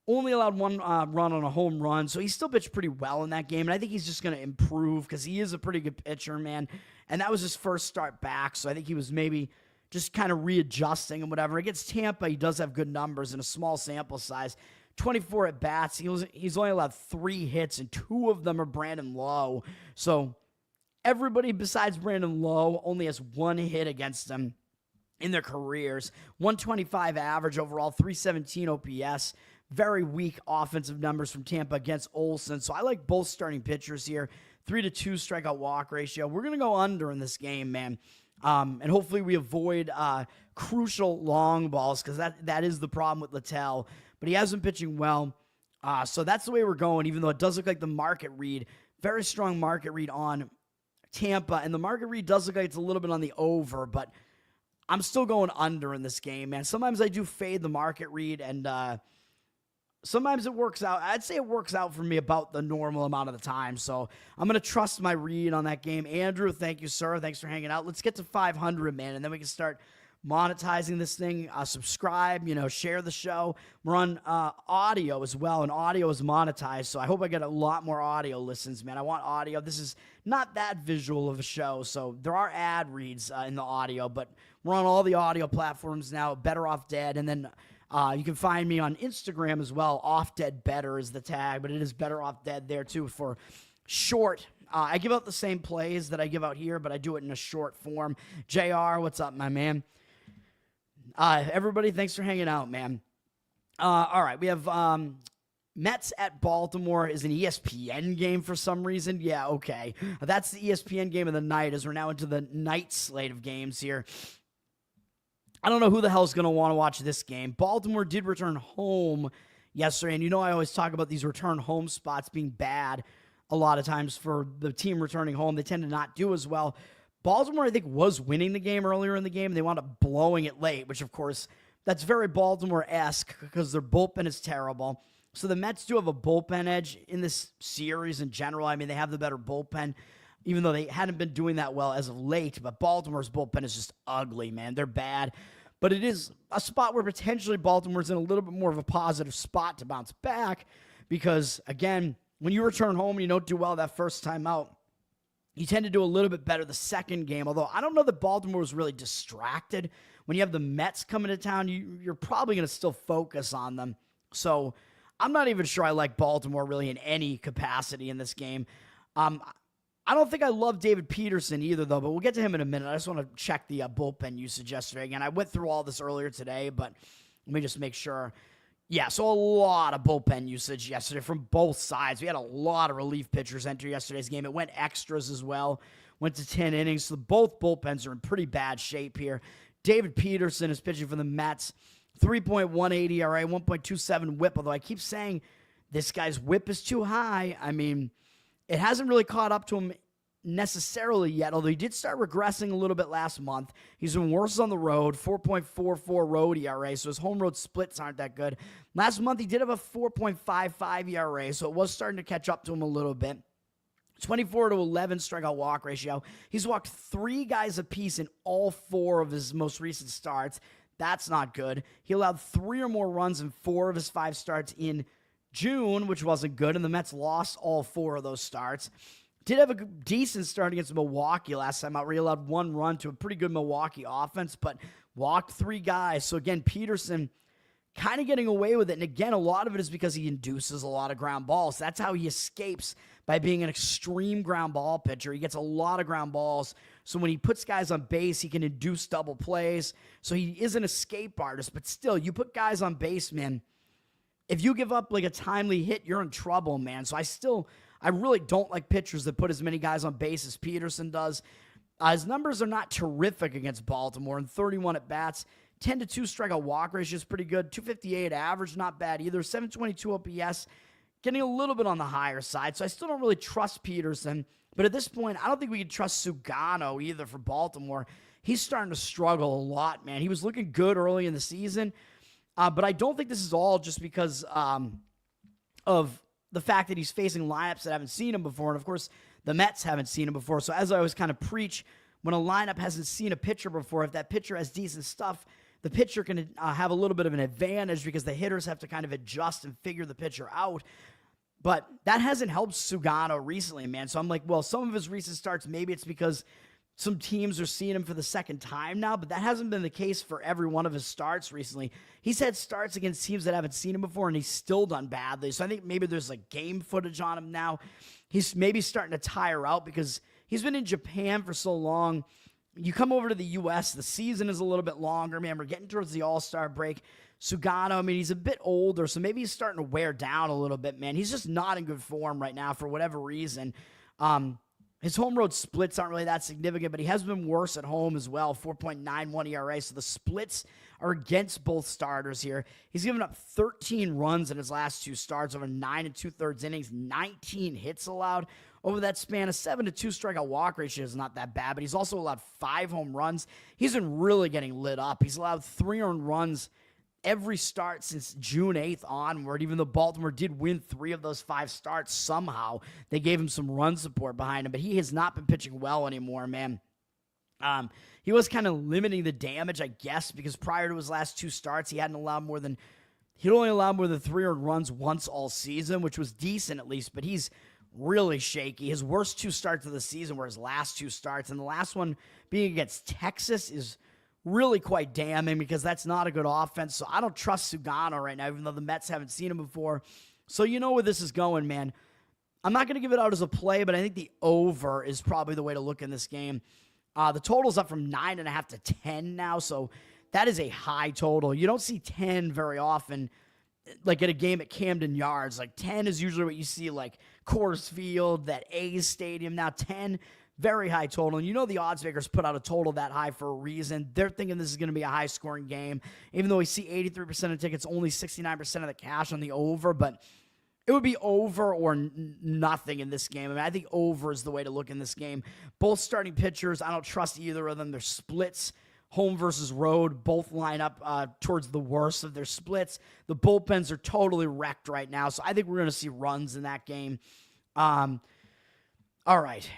Only allowed 1 run on a home run, so he still pitched pretty well in that game, and I think he's just going to improve because he is a pretty good pitcher, man, and that was his first start back, so I think he was maybe just kind of readjusting and whatever. Against Tampa, he does have good numbers in a small sample size. 24 at-bats. He's only allowed 3 hits, and 2 of them are Brandon Lowe, so everybody besides Brandon Lowe only has 1 hit against him in their careers. 125 average overall, 317 OPS. Very weak offensive numbers from Tampa against Olson. So I like both starting pitchers here. 3-2 strikeout walk ratio. We're going to go under in this game, man. And hopefully we avoid crucial long balls because that is the problem with Littell. But he has been pitching well. So that's the way we're going, even though it does look like the market read. Very strong market read on Tampa. And the market read does look like it's a little bit on the over. But I'm still going under in this game, man. Sometimes I do fade the market read and sometimes it works out. I'd say it works out for me about the normal amount of the time. So I'm going to trust my read on that game. Andrew, thank you, sir. Thanks for hanging out. Let's get to 500, man, and then we can start monetizing this thing. Subscribe, share the show. We're on audio as well, and audio is monetized, so I hope I get a lot more audio listens, man. I want audio. This is not that visual of a show, so there are ad reads in the audio, but we're on all the audio platforms now. Bettor Off Dead, and then you can find me on Instagram as well. Off Dead Bettor is the tag, but it is Bettor Off Dead there too for short. I give out the same plays that I give out here, but I do it in a short form. JR, what's up, my man? Everybody, thanks for hanging out, man. All right, we have Mets at Baltimore is an ESPN game for some reason. Yeah, okay. That's the ESPN game of the night as we're now into the night slate of games here. I don't know who the hell is going to want to watch this game. Baltimore did return home yesterday, and you know I always talk about these return home spots being bad a lot of times for the team returning home. They tend to not do as well. Baltimore, I think, was winning the game earlier in the game. They wound up blowing it late, which, of course, that's very Baltimore-esque because their bullpen is terrible. So the Mets do have a bullpen edge in this series in general. I mean, they have the better bullpen, even though they hadn't been doing that well as of late. But Baltimore's bullpen is just ugly, man. They're bad. But it is a spot where potentially Baltimore's in a little bit more of a positive spot to bounce back because, again, when you return home and you don't do well that first time out, you tend to do a little bit better the second game, although I don't know that Baltimore was really distracted. When you have the Mets coming to town, you're probably going to still focus on them. So I'm not even sure I like Baltimore really in any capacity in this game. I don't think I love David Peterson either, though, but we'll get to him in a minute. I just want to check the bullpen usage yesterday. Again, I went through all this earlier today, but let me just make sure. Yeah, so a lot of bullpen usage yesterday from both sides. We had a lot of relief pitchers enter yesterday's game. It went extras as well. Went to 10 innings, so both bullpens are in pretty bad shape here. David Peterson is pitching for the Mets. 3.18 ERA, 1.27 whip, although I keep saying this guy's whip is too high. I mean, it hasn't really caught up to him necessarily yet, although he did start regressing a little bit last month. He's been worse on the road, 4.44 road ERA, so his home road splits aren't that good. Last month, he did have a 4.55 ERA, so it was starting to catch up to him a little bit. 24-11 strikeout walk ratio. He's walked 3 guys apiece in all 4 of his most recent starts. That's not good. He allowed 3 or more runs in 4 of his 5 starts in June, which wasn't good, and the Mets lost all 4 of those starts. Did have a decent start against Milwaukee last time out, where he allowed 1 run to a pretty good Milwaukee offense, but walked 3 guys. So again, Peterson kind of getting away with it. And again, a lot of it is because he induces a lot of ground balls. That's how he escapes, by being an extreme ground ball pitcher. He gets a lot of ground balls. So when he puts guys on base, he can induce double plays. So he is an escape artist, but still, you put guys on base, man. If you give up like a timely hit, you're in trouble, man. So I really don't like pitchers that put as many guys on base as Peterson does. His numbers are not terrific against Baltimore. In 31 at-bats, 10-2 strikeout walk ratio is pretty good. 258 average, not bad either. 722 OPS, getting a little bit on the higher side. So I still don't really trust Peterson. But at this point, I don't think we can trust Sugano either for Baltimore. He's starting to struggle a lot, man. He was looking good early in the season. But I don't think this is all just because of the fact that he's facing lineups that haven't seen him before. And, of course, the Mets haven't seen him before. So as I always kind of preach, when a lineup hasn't seen a pitcher before, if that pitcher has decent stuff, the pitcher can have a little bit of an advantage because the hitters have to kind of adjust and figure the pitcher out. But that hasn't helped Sugano recently, man. So I'm like, well, some of his recent starts, maybe it's because some teams are seeing him for the second time now, but that hasn't been the case for every one of his starts recently. He's had starts against teams that haven't seen him before, and he's still done badly. So I think maybe there's like game footage on him now. He's maybe starting to tire out because he's been in Japan for so long. You come over to the U.S., the season is a little bit longer, man. We're getting towards the All-Star break. Sugano, I mean, he's a bit older, so maybe he's starting to wear down a little bit, man. He's just not in good form right now for whatever reason. His home road splits aren't really that significant, but he has been worse at home as well, 4.91 ERA. So the splits are against both starters here. He's given up 13 runs in his last 2 starts over 9 2/3 innings, 19 hits allowed over that span. A 7-2 strikeout walk ratio is not that bad, but he's also allowed 5 home runs. He's been really getting lit up. He's allowed 3 earned runs every start since June 8th onward. Even though Baltimore did win 3 of those 5 starts somehow, they gave him some run support behind him, but he has not been pitching well anymore, man. He was kind of limiting the damage, I guess, because prior to his last 2 starts, he'd only allowed more than 3 earned runs once all season, which was decent at least, but he's really shaky. His worst 2 starts of the season were his last 2 starts, and the last one being against Texas is really quite damning because that's not a good offense. So I don't trust Sugano right now, even though the Mets haven't seen him before. So you know where this is going, man. I'm not going to give it out as a play, but I think the over is probably the way to look in this game. The total's up from 9.5 to 10 now, so that is a high total. You don't see 10 very often, like at a game at Camden Yards. Like 10 is usually what you see, like Coors Field, that A's Stadium. Now 10, very high total. And you know the odds makers put out a total that high for a reason. They're thinking this is going to be a high-scoring game, even though we see 83% of tickets, only 69% of the cash on the over. But it would be over or nothing in this game. I mean, I think over is the way to look in this game. Both starting pitchers, I don't trust either of them. They're splits, home versus road, both line up towards the worst of their splits. The bullpens are totally wrecked right now, so I think we're going to see runs in that game. All right.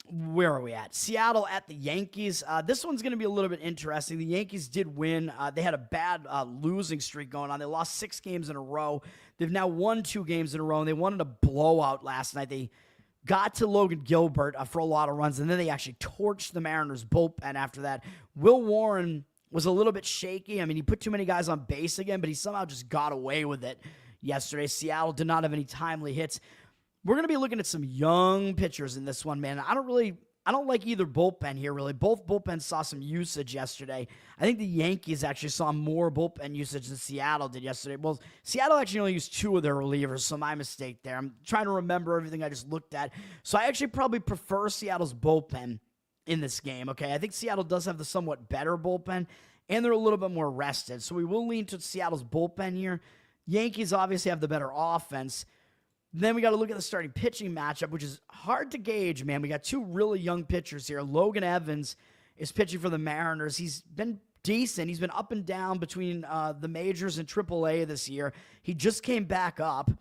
Where are we at? Seattle at the Yankees. This one's going to be a little bit interesting. The Yankees did win. They had a bad losing streak going on. They lost 6 games in a row. They've now won 2 games in a row, and they wanted a blowout last night. They got to Logan Gilbert for a lot of runs, and then they actually torched the Mariners' bullpen after that. Will Warren was a little bit shaky. I mean, he put too many guys on base again, but he somehow just got away with it yesterday. Seattle did not have any timely hits. We're going to be looking at some young pitchers in this one, man. I don't like either bullpen here, really. Both bullpens saw some usage yesterday. I think the Yankees actually saw more bullpen usage than Seattle did yesterday. Well, Seattle actually only used 2 of their relievers, so my mistake there. I'm trying to remember everything I just looked at. So I actually probably prefer Seattle's bullpen in this game, okay? I think Seattle does have the somewhat better bullpen, and they're a little bit more rested. So we will lean to Seattle's bullpen here. Yankees obviously have the better offense. Then we got to look at the starting pitching matchup, which is hard to gauge, man. We got 2 really young pitchers here. Logan Evans is pitching for the Mariners. He's been decent. He's been up and down between the majors and AAA this year. He just came back up.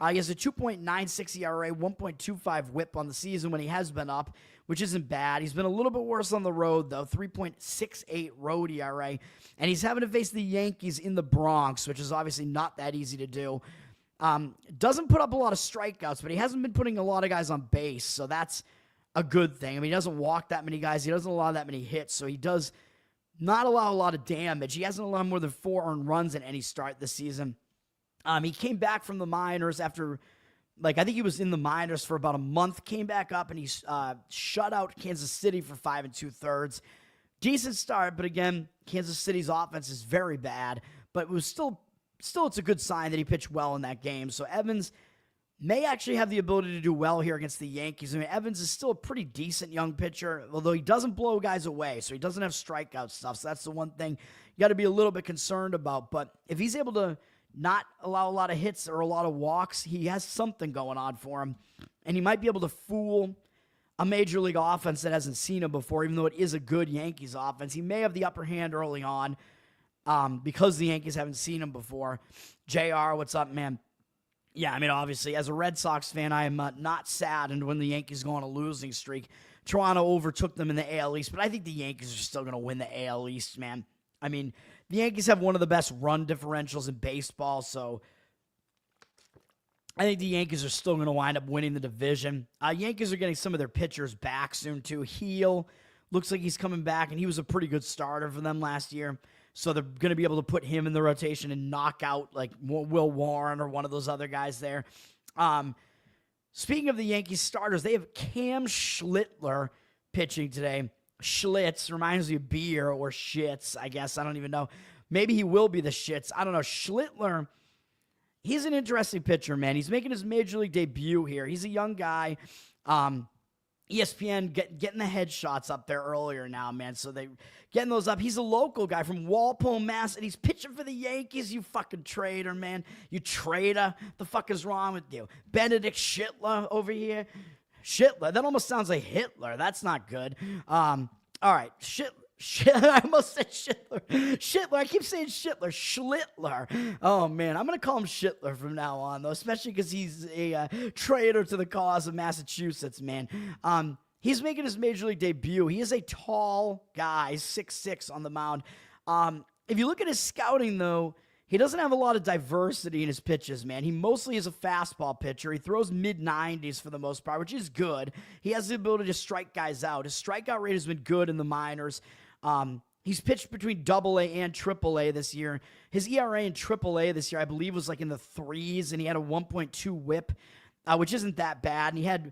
He has a 2.96 ERA, 1.25 whip on the season when he has been up, which isn't bad. He's been a little bit worse on the road, though, 3.68 road ERA. And he's having to face the Yankees in the Bronx, which is obviously not that easy to do. Doesn't put up a lot of strikeouts, but he hasn't been putting a lot of guys on base, so that's a good thing. I mean, he doesn't walk that many guys. He doesn't allow that many hits, so he does not allow a lot of damage. He hasn't allowed more than 4 earned runs in any start this season. He came back from the minors after, I think he was in the minors for about a month, came back up, and he shut out Kansas City for 5 2/3. Decent start, but again, Kansas City's offense is very bad, but it was still it's a good sign that he pitched well in that game. So Evans may actually have the ability to do well here against the Yankees. I mean, Evans is still a pretty decent young pitcher, although he doesn't blow guys away, so he doesn't have strikeout stuff. So that's the one thing you got to be a little bit concerned about. But if he's able to not allow a lot of hits or a lot of walks, he has something going on for him, and he might be able to fool a major league offense that hasn't seen him before, even though it is a good Yankees offense. He may have the upper hand early on, because the Yankees haven't seen him before. JR, what's up, man? Yeah, I mean, obviously, as a Red Sox fan, I am not saddened when the Yankees go on a losing streak. Toronto overtook them in the AL East, but I think the Yankees are still going to win the AL East, man. I mean, the Yankees have one of the best run differentials in baseball, so I think the Yankees are still going to wind up winning the division. Yankees are getting some of their pitchers back soon, too. Heel looks like he's coming back, and he was a pretty good starter for them last year. So they're going to be able to put him in the rotation and knock out Will Warren or one of those other guys there. Speaking of the Yankees starters, they have Cam Schlittler pitching today. Schlitz reminds me of beer or shits, I guess. I don't even know. Maybe he will be the shits. I don't know. Schlittler, he's an interesting pitcher, man. He's making his major league debut here. He's a young guy. ESPN getting the headshots up there earlier now, man. So they getting those up. He's a local guy from Walpole, Mass, and he's pitching for the Yankees. You fucking traitor, man. You traitor. The fuck is wrong with you? Benedict Schlittler over here. Schlittler. That almost sounds like Hitler. That's not good. All right. I almost said Schlittler. Schlittler. I keep saying Schlittler. Schlittler. Oh, man. I'm going to call him Schlittler from now on, though, especially because he's a traitor to the cause of Massachusetts, man. He's making his major league debut. He is a tall guy, 6'6" on the mound. If you look at his scouting, though, he doesn't have a lot of diversity in his pitches, man. He mostly is a fastball pitcher. He throws mid-90s for the most part, which is good. He has the ability to strike guys out. His strikeout rate has been good in the minors. He's pitched between AA and AAA this year. His ERA in AAA this year, I believe, was in the 3s, and he had a 1.2 whip, which isn't that bad. And he had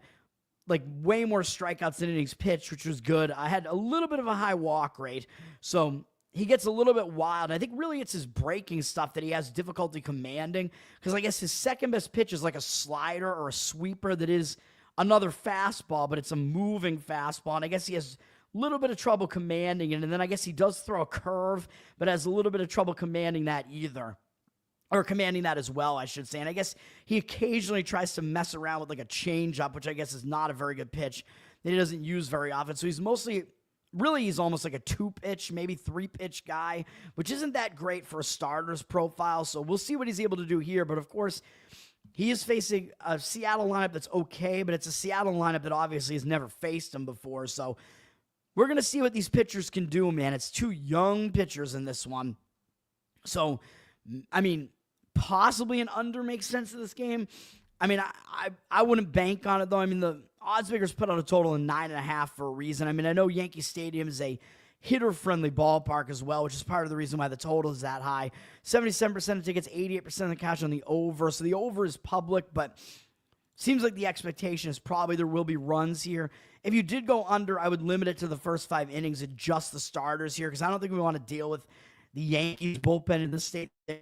way more strikeouts than innings pitched, which was good. I had a little bit of a high walk rate, so he gets a little bit wild. I think really it's his breaking stuff that he has difficulty commanding, because I guess his second best pitch is like a slider or a sweeper that is another fastball, but it's a moving fastball, and I guess he has a little bit of trouble commanding it, and then I guess he does throw a curve, but has a little bit of trouble commanding that either. Or commanding that as well, I should say. And I guess he occasionally tries to mess around with like a changeup, which I guess is not a very good pitch that he doesn't use very often. So he's mostly, really, he's almost like a 2-pitch, maybe 3-pitch guy, which isn't that great for a starter's profile. So we'll see what he's able to do here. But of course, he is facing a Seattle lineup that's okay, but it's a Seattle lineup that obviously has never faced him before. So we're going to see what these pitchers can do, man. It's 2 young pitchers in this one. So, I mean, possibly an under makes sense in this game. I mean, I wouldn't bank on it, though. I mean, the odds makers put out a total of 9.5 for a reason. I mean, I know Yankee Stadium is a hitter-friendly ballpark as well, which is part of the reason why the total is that high. 77% of tickets, 88% of the cash on the over. So the over is public, but seems like the expectation is probably there will be runs here. If you did go under, I would limit it to the first 5 innings and just the starters here, because I don't think we want to deal with the Yankees bullpen in the state there.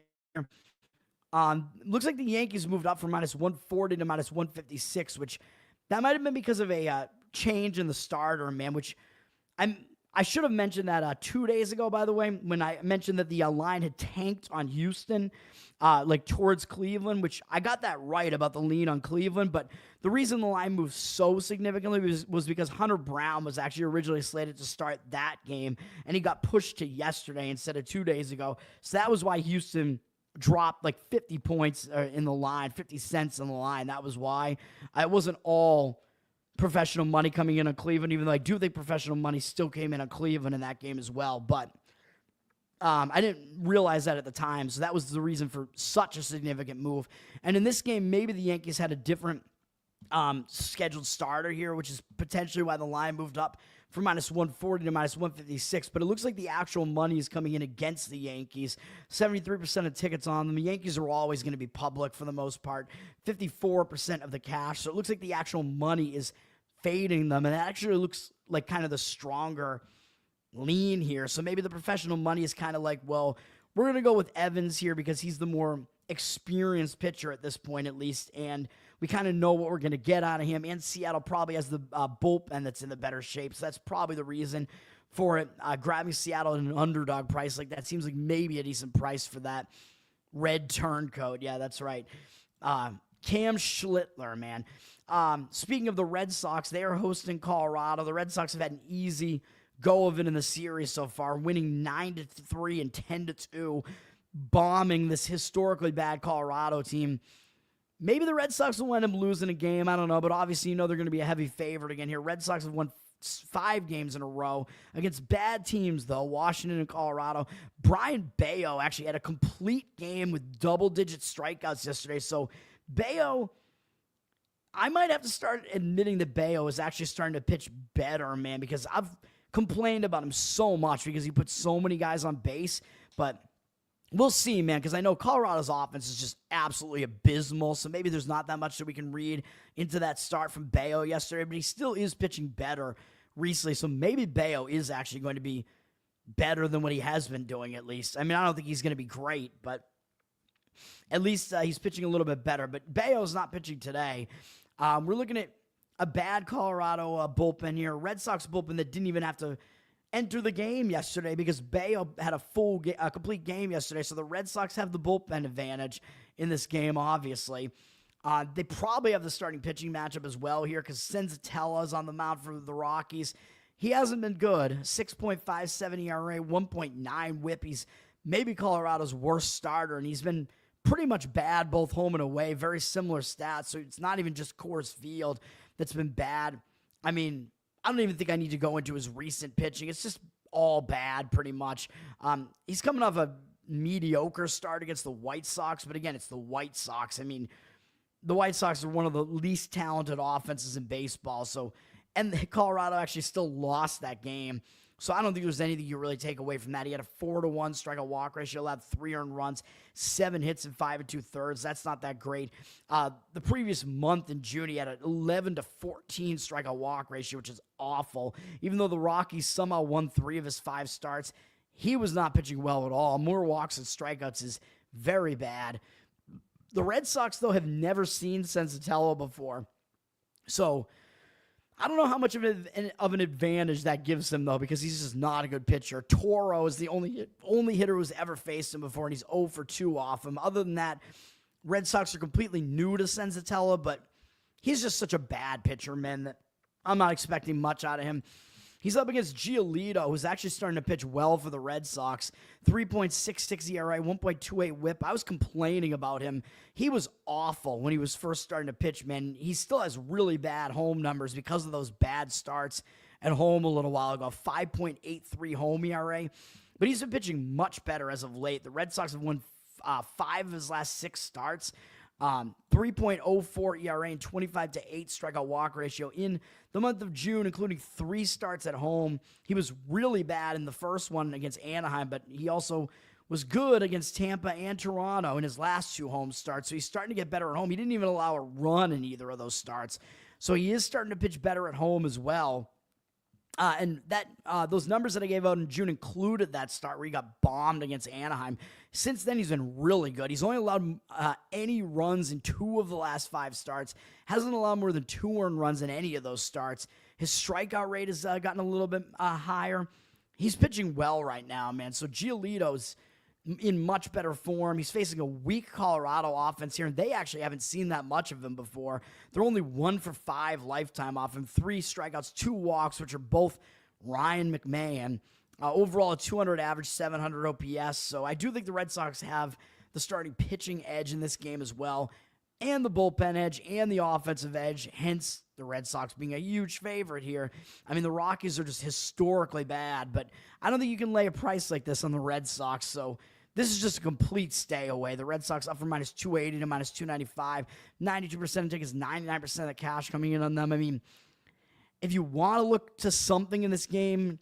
Looks like the Yankees moved up from -140 to -156, which that might have been because of a change in the starter, man, which I should have mentioned that 2 days ago, by the way, when I mentioned that the line had tanked on Houston, like towards Cleveland, which I got that right about the lean on Cleveland, but the reason the line moved so significantly was because Hunter Brown was actually originally slated to start that game, and he got pushed to yesterday instead of 2 days ago. So that was why Houston dropped like 50 points in the line, 50 cents in the line. That was why. It wasn't all professional money coming in on Cleveland, even though I do think professional money still came in on Cleveland in that game as well. But I didn't realize that at the time, so that was the reason for such a significant move. And in this game, maybe the Yankees had a different scheduled starter here, which is potentially why the line moved up from -140 to -156, but it looks like the actual money is coming in against the Yankees. 73% of tickets on them. The Yankees are always going to be public for the most part. 54% of the cash. So it looks like the actual money is fading them, and that actually looks like kind of the stronger lean here. So maybe the professional money is kind of like, well, we're going to go with Evans here because he's the more experienced pitcher at this point, at least, and we kind of know what we're going to get out of him, and Seattle probably has the bullpen that's in the better shape, so that's probably the reason for it. Grabbing Seattle at an underdog price like that seems like maybe a decent price for that red turncoat. Yeah, that's right. Cam Schlittler, man. Speaking of the Red Sox, they are hosting Colorado. The Red Sox have had an easy go of it in the series so far, winning 9-3 and 10-2, bombing this historically bad Colorado team. Maybe the Red Sox will end up losing a game. I don't know, but obviously you know they're going to be a heavy favorite again here. Red Sox have won 5 games in a row against bad teams, though, Washington and Colorado. Brian Bayo actually had a complete game with double-digit strikeouts yesterday. So Bayo, I might have to start admitting that Bayo is actually starting to pitch better, man, because I've complained about him so much because he puts so many guys on base, but we'll see, man, because I know Colorado's offense is just absolutely abysmal, so maybe there's not that much that we can read into that start from Bayo yesterday, but he still is pitching better recently, so maybe Bayo is actually going to be better than what he has been doing, at least. I mean, I don't think he's going to be great, but at least he's pitching a little bit better, but Bayo's not pitching today. We're looking at a bad Colorado bullpen here, Red Sox bullpen that didn't even have to enter the game yesterday because Bayo had a complete game yesterday, so the Red Sox have the bullpen advantage in this game, obviously. They probably have the starting pitching matchup as well here because Senzatella's on the mound for the Rockies. He hasn't been good. 6.57 ERA, 1.9 whip. He's maybe Colorado's worst starter, and he's been pretty much bad both home and away. Very similar stats, so it's not even just Coors Field that's been bad. I mean, I don't even think I need to go into his recent pitching. It's just all bad, pretty much. He's coming off a mediocre start against the White Sox, but again, it's the White Sox. I mean, the White Sox are one of the least talented offenses in baseball, and Colorado actually still lost that game. So I don't think there's anything you really take away from that. He had a 4-1 strikeout walk ratio, allowed 3 earned runs, 7 hits in 5 2/3. That's not that great. The previous month in June, he had an 11-14 strikeout walk ratio, which is awful. Even though the Rockies somehow won 3 of his 5 starts, he was not pitching well at all. More walks and strikeouts is very bad. The Red Sox, though, have never seen Senzatello before. So I don't know how much of an advantage that gives him, though, because he's just not a good pitcher. Toro is the only hitter who's ever faced him before, and he's 0 for 2 off him. Other than that, Red Sox are completely new to Senzatello, but he's just such a bad pitcher, man, that I'm not expecting much out of him. He's up against Giolito, who's actually starting to pitch well for the Red Sox. 3.66 ERA, 1.28 whip. I was complaining about him. He was awful when he was first starting to pitch, man. He still has really bad home numbers because of those bad starts at home a little while ago. 5.83 home ERA. But he's been pitching much better as of late. The Red Sox have won 5 of his last 6 starts. 3.04 ERA and 25-8 strikeout walk ratio in the month of June, including 3 starts at home. He was really bad in the first one against Anaheim, but he also was good against Tampa and Toronto in his last 2 home starts. So he's starting to get better at home. He didn't even allow a run in either of those starts. So he is starting to pitch better at home as well. And that those numbers that I gave out in June included that start where he got bombed against Anaheim. Since then, he's been really good. He's only allowed any runs in 2 of the last 5 starts. Hasn't allowed more than 2 earned runs in any of those starts. His strikeout rate has gotten a little bit higher. He's pitching well right now, man. So Giolito's in much better form. He's facing a weak Colorado offense here, and they actually haven't seen that much of him before. They're only 1 for 5 lifetime off him, 3 strikeouts, 2 walks, which are both Ryan McMahon. Overall, a 200 average, 700 OPS. So I do think the Red Sox have the starting pitching edge in this game as well, and the bullpen edge and the offensive edge, hence the Red Sox being a huge favorite here. I mean, the Rockies are just historically bad, but I don't think you can lay a price like this on the Red Sox, so this is just a complete stay away. The Red Sox up from minus 280 to minus 295. 92% take is 99% of the cash coming in on them. I mean, if you want to look to something in this game,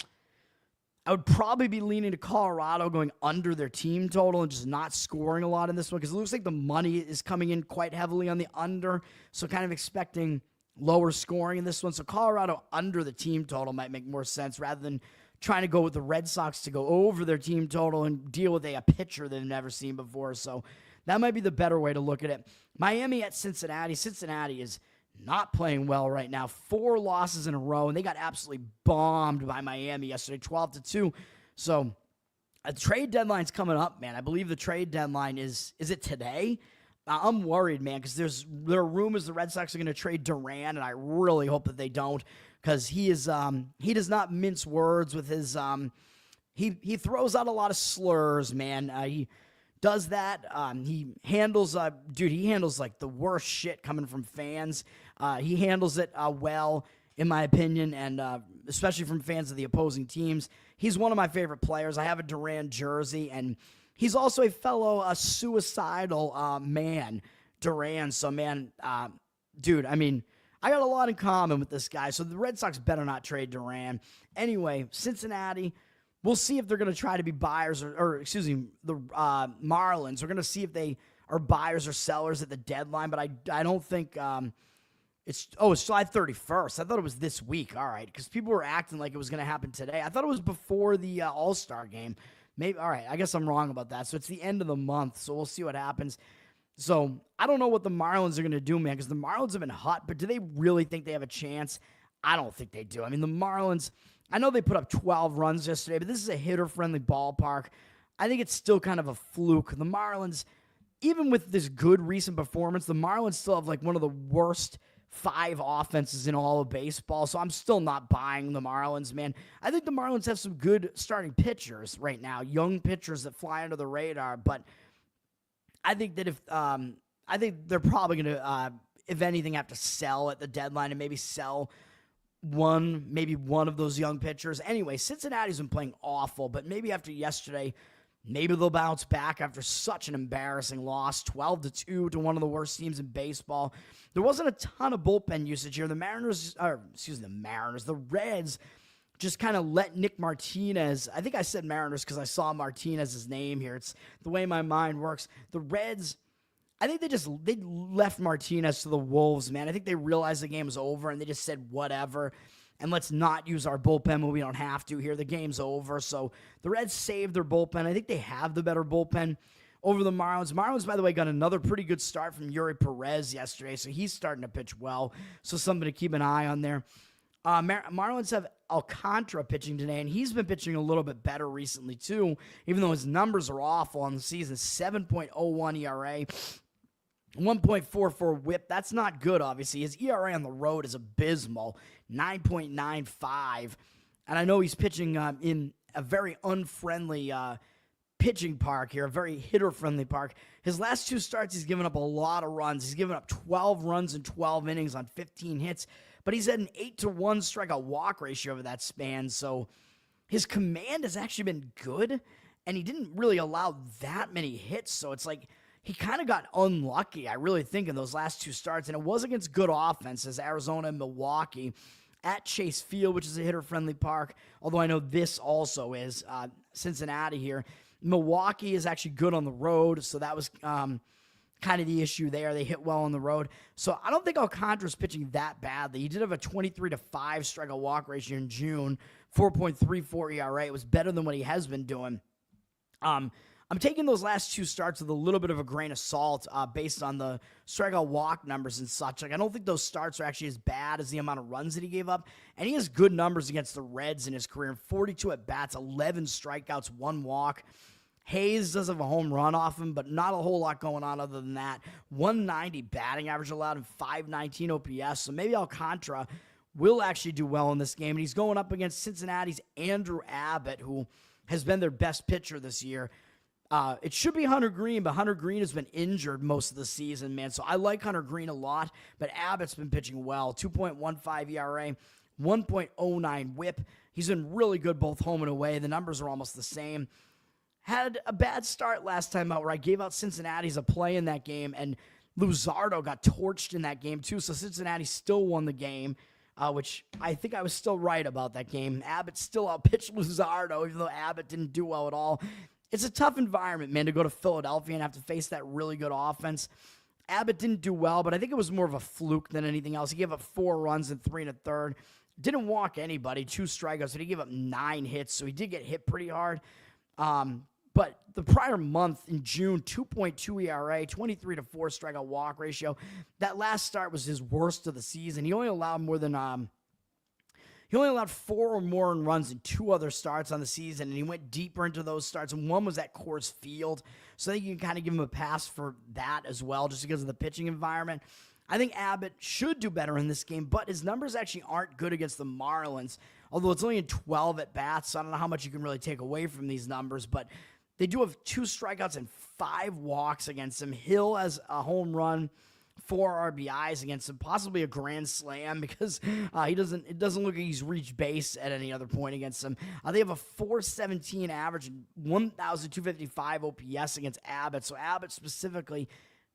I would probably be leaning to Colorado going under their team total and just not scoring a lot in this one because it looks like the money is coming in quite heavily on the under, so kind of expecting lower scoring in this one. So Colorado under the team total might make more sense rather than trying to go with the Red Sox to go over their team total and deal with a pitcher they've never seen before. So that might be the better way to look at it. Miami at Cincinnati. Cincinnati is not playing well right now. 4 losses in a row, and they got absolutely bombed by Miami yesterday, 12-2. So a trade deadline's coming up, man. I believe the trade deadline is it today? I'm worried, man, because there are rumors the Red Sox are going to trade Duran, and I really hope that they don't, because he does not mince words with his he throws out a lot of slurs, man. He does that. He handles like the worst shit coming from fans. He handles it well, in my opinion, and especially from fans of the opposing teams. He's one of my favorite players. I have a Duran jersey, and he's also a fellow suicidal man, Duran. So, man, dude, I mean, I got a lot in common with this guy, so the Red Sox better not trade Duran. Anyway, Cincinnati, we'll see if they're going to try to be buyers the Marlins. We're going to see if they are buyers or sellers at the deadline, but I don't think it's July 31st. I thought it was this week. All right, because people were acting like it was going to happen today. I thought it was before the All-Star game. Maybe, all right, I guess I'm wrong about that. So it's the end of the month, so we'll see what happens. So I don't know what the Marlins are going to do, man, because the Marlins have been hot, but do they really think they have a chance? I don't think they do. I mean, the Marlins, I know they put up 12 runs yesterday, but this is a hitter-friendly ballpark. I think it's still kind of a fluke. The Marlins, even with this good recent performance, the Marlins still have like one of the worst 5 offenses in all of baseball, so I'm still not buying the Marlins, man. I think the Marlins have some good starting pitchers right now, young pitchers that fly under the radar, but I think that I think they're probably going to, if anything, have to sell at the deadline and maybe sell maybe one of those young pitchers. Anyway, Cincinnati's been playing awful, but maybe after yesterday, maybe they'll bounce back after such an embarrassing loss, 12-2 to one of the worst teams in baseball. There wasn't a ton of bullpen usage here. The Reds just kind of let Nick Martinez, I think I said Mariners because I saw Martinez's name here. It's the way my mind works. The Reds, I think they left Martinez to the Wolves, man. I think they realized the game was over and they just said whatever. and let's not use our bullpen when we don't have to here. The game's over. So the Reds saved their bullpen. I think they have the better bullpen over the Marlins. Marlins, by the way, got another pretty good start from Yuri Perez yesterday, so he's starting to pitch well. So something to keep an eye on there. Marlins have Alcantara pitching today, and he's been pitching a little bit better recently too, even though his numbers are awful on the season. 7.01 ERA, 1.44 whip. That's not good, obviously. His ERA on the road is abysmal, 9.95. And I know he's pitching in a very unfriendly pitching park here, a very hitter-friendly park. His last 2 starts, he's given up a lot of runs. He's given up 12 runs in 12 innings on 15 hits, but he's had an 8-1 strikeout walk ratio over that span, so his command has actually been good, and he didn't really allow that many hits, so it's like he kind of got unlucky, I really think, in those last 2 starts, and it was against good offenses, Arizona and Milwaukee, at Chase Field, which is a hitter-friendly park, although I know this also is Cincinnati here. Milwaukee is actually good on the road, so that was kind of the issue there. They hit well on the road. So I don't think Alcantara's pitching that badly. He did have a 23-5 strikeout walk ratio in June, 4.34 ERA. It was better than what he has been doing. I'm taking those last 2 starts with a little bit of a grain of salt based on the strikeout walk numbers and such. Like, I don't think those starts are actually as bad as the amount of runs that he gave up. And he has good numbers against the Reds in his career. 42 at-bats, 11 strikeouts, 1 walk. Hayes does have a home run off him, but not a whole lot going on other than that. 190 batting average allowed and 519 OPS. So maybe Alcantara will actually do well in this game. And he's going up against Cincinnati's Andrew Abbott, who has been their best pitcher this year. It should be Hunter Green, but Hunter Green has been injured most of the season, man. So I like Hunter Green a lot, but Abbott's been pitching well. 2.15 ERA, 1.09 whip. He's been really good both home and away. The numbers are almost the same. Had a bad start last time out where I gave out Cincinnati's a play in that game, and Luzardo got torched in that game too. So Cincinnati still won the game, which I think I was still right about that game. Abbott still outpitched Luzardo, even though Abbott didn't do well at all. It's a tough environment, man, to go to Philadelphia and have to face that really good offense. Abbott didn't do well, but I think it was more of a fluke than anything else. He gave up 4 runs in 3 1/3. Didn't walk anybody, 2 strikeouts, but he gave up 9 hits, so he did get hit pretty hard. But the prior month in June, 2.2 ERA, 23-4 strikeout walk ratio. That last start was his worst of the season. He only allowed 4 or more in runs in 2 other starts on the season, and he went deeper into those starts, and one was at Coors Field. So I think you can kind of give him a pass for that as well, just because of the pitching environment. I think Abbott should do better in this game, but his numbers actually aren't good against the Marlins, although it's only in 12 at-bats, so I don't know how much you can really take away from these numbers, but they do have 2 strikeouts and 5 walks against him. Hill has a home run, 4 RBIs against him, possibly a grand slam because it doesn't look like he's reached base at any other point against him. They have a 417 average and 1,255 OPS against Abbott. So Abbott specifically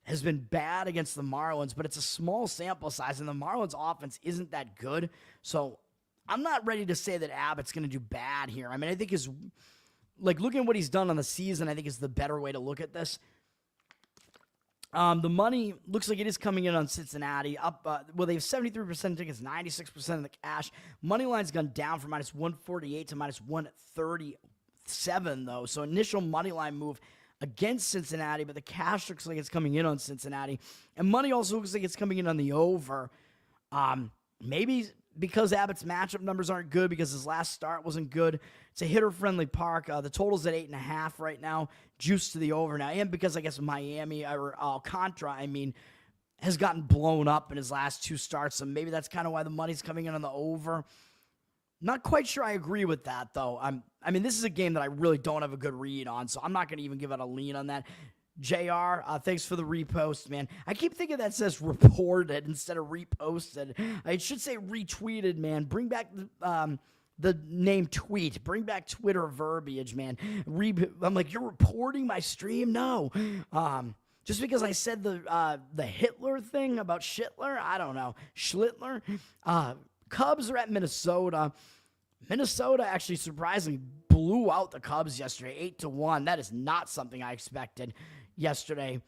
has been bad against the Marlins, but it's a small sample size, and the Marlins offense isn't that good. So I'm not ready to say that Abbott's going to do bad here. I mean, I think looking at what he's done on the season, I think is the better way to look at this. The money looks like it is coming in on Cincinnati. Up, they have 73% tickets, 96% of the cash. Money line's gone down from -148 to -137, though. So initial money line move against Cincinnati, but the cash looks like it's coming in on Cincinnati. And money also looks like it's coming in on the over. Maybe because Abbott's matchup numbers aren't good, because his last start wasn't good. It's a hitter-friendly park. The total's at 8.5 right now, juiced to the over now. And because I guess Miami, or Alcantara, has gotten blown up in his last 2 starts, so maybe that's kind of why the money's coming in on the over. Not quite sure I agree with that, though. This is a game that I really don't have a good read on, so I'm not going to even give it a lean on that. JR, thanks for the repost, man. I keep thinking that says reported instead of reposted. It should say retweeted, man. Bring back the name tweet. Bring back Twitter verbiage, man. I'm like, you're reporting my stream? No. Just because I said the Hitler thing about Schittler? I don't know. Schlittler? Cubs are at Minnesota. Minnesota actually surprisingly blew out the Cubs yesterday, 8-1. That is not something I expected yesterday.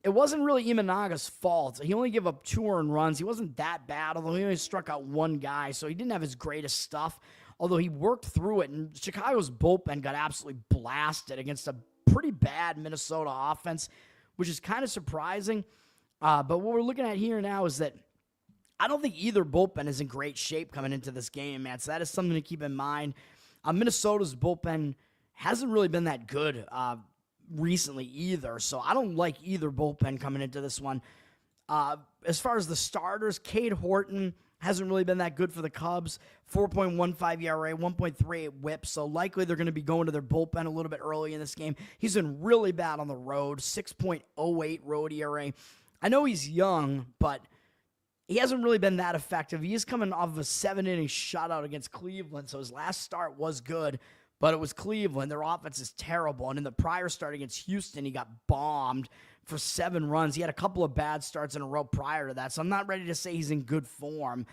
it wasn't really Imanaga's fault. He only gave up 2 earned runs. He wasn't that bad, although he only struck out 1 guy, so he didn't have his greatest stuff, although he worked through it, and Chicago's bullpen got absolutely blasted against a pretty bad Minnesota offense, which is kind of surprising. But what we're looking at here now is that I don't think either bullpen is in great shape coming into this game, man, so that is something to keep in mind. Minnesota's bullpen hasn't really been that good recently either, so I don't like either bullpen coming into this one. As far as the starters, Cade Horton hasn't really been that good for the Cubs. 4.15 ERA, 1.38 whip, so likely they're going to be going to their bullpen a little bit early in this game. He's been really bad on the road, 6.08 road ERA. I know he's young, but he hasn't really been that effective. He is coming off of a 7-inning shutout against Cleveland, so his last start was good, but it was Cleveland. Their offense is terrible, and in the prior start against Houston, he got bombed for 7 runs. He had a couple of bad starts in a row prior to that, so I'm not ready to say he's in good form.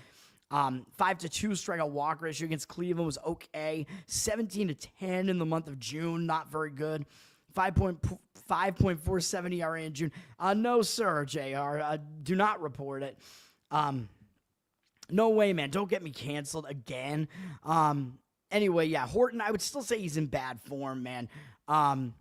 5-2 strikeout walk ratio against Cleveland was okay. 17-10 in the month of June, not very good. 5.47 ERA in June. No, sir, JR. Do not report it. No way, man. Don't get me canceled again. Anyway, yeah, Horton, I would still say he's in bad form, man. I'm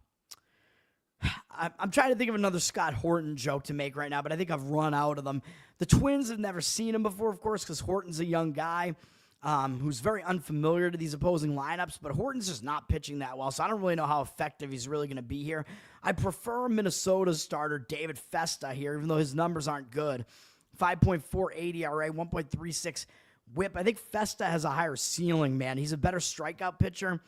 trying to think of another Scott Horton joke to make right now, but I think I've run out of them. The Twins have never seen him before, of course, because Horton's a young guy who's very unfamiliar to these opposing lineups, but Horton's just not pitching that well, so I don't really know how effective he's really going to be here. I prefer Minnesota's starter, David Festa, here, even though his numbers aren't good. 5.48 ERA, 1.36 whip. I think Festa has a higher ceiling, man. He's a better strikeout pitcher.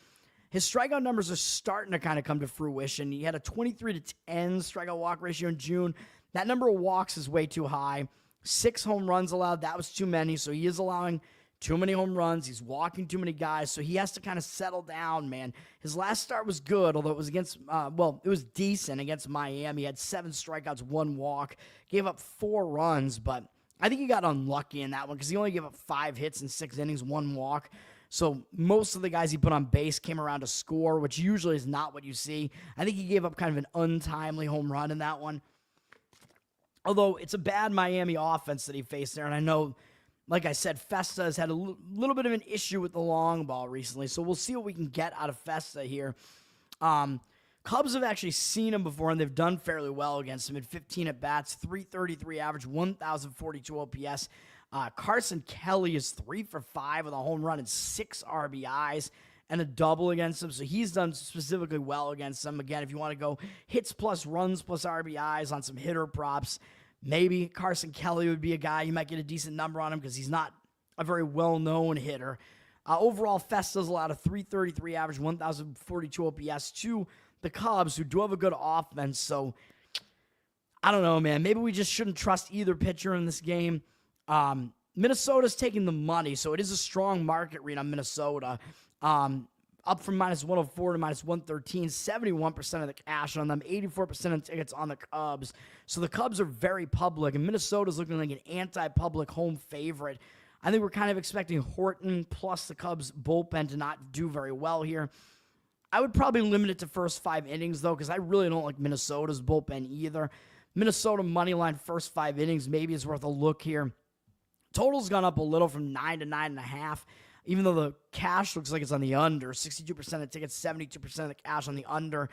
His strikeout numbers are starting to kind of come to fruition. He had a 23-10 strikeout walk ratio in June. That number of walks is way too high. 6 home runs allowed. That was too many, so he is allowing too many home runs. He's walking too many guys, so he has to kind of settle down, man. His last start was good, although it was against, it was decent against Miami. He had 7 strikeouts, 1 walk, gave up 4 runs, but I think he got unlucky in that one because he only gave up 5 hits in 6 innings, 1 walk. So most of the guys he put on base came around to score, which usually is not what you see. I think he gave up kind of an untimely home run in that one. Although it's a bad Miami offense that he faced there, and I know, like I said, Festa has had a little bit of an issue with the long ball recently, so we'll see what we can get out of Festa here. Cubs have actually seen him before, and they've done fairly well against him. In 15 at-bats, 333 average, 1,042 OPS. Carson Kelly is 3 for 5 with a home run and 6 RBIs and a double against him, so he's done specifically well against them. Again, if you want to go hits plus runs plus RBIs on some hitter props, maybe Carson Kelly would be a guy. You might get a decent number on him because he's not a very well-known hitter. Overall, Festa's allowed a 333 average, 1,042 OPS to the Cubs, who do have a good offense. So, I don't know, man. Maybe we just shouldn't trust either pitcher in this game. Minnesota's taking the money, so it is a strong market read on Minnesota. Up from minus 104 to minus 113, 71% of the cash on them, 84% of tickets on the Cubs. So the Cubs are very public, and Minnesota's looking like an anti-public home favorite. I think we're kind of expecting Horton plus the Cubs bullpen to not do very well here. I would probably limit it to first 5 innings, though, because I really don't like Minnesota's bullpen either. Minnesota money line first 5 innings maybe is worth a look here. Total's gone up a little from 9 to 9.5, even though the cash looks like it's on the under. 62% of tickets, 72% of the cash on the under.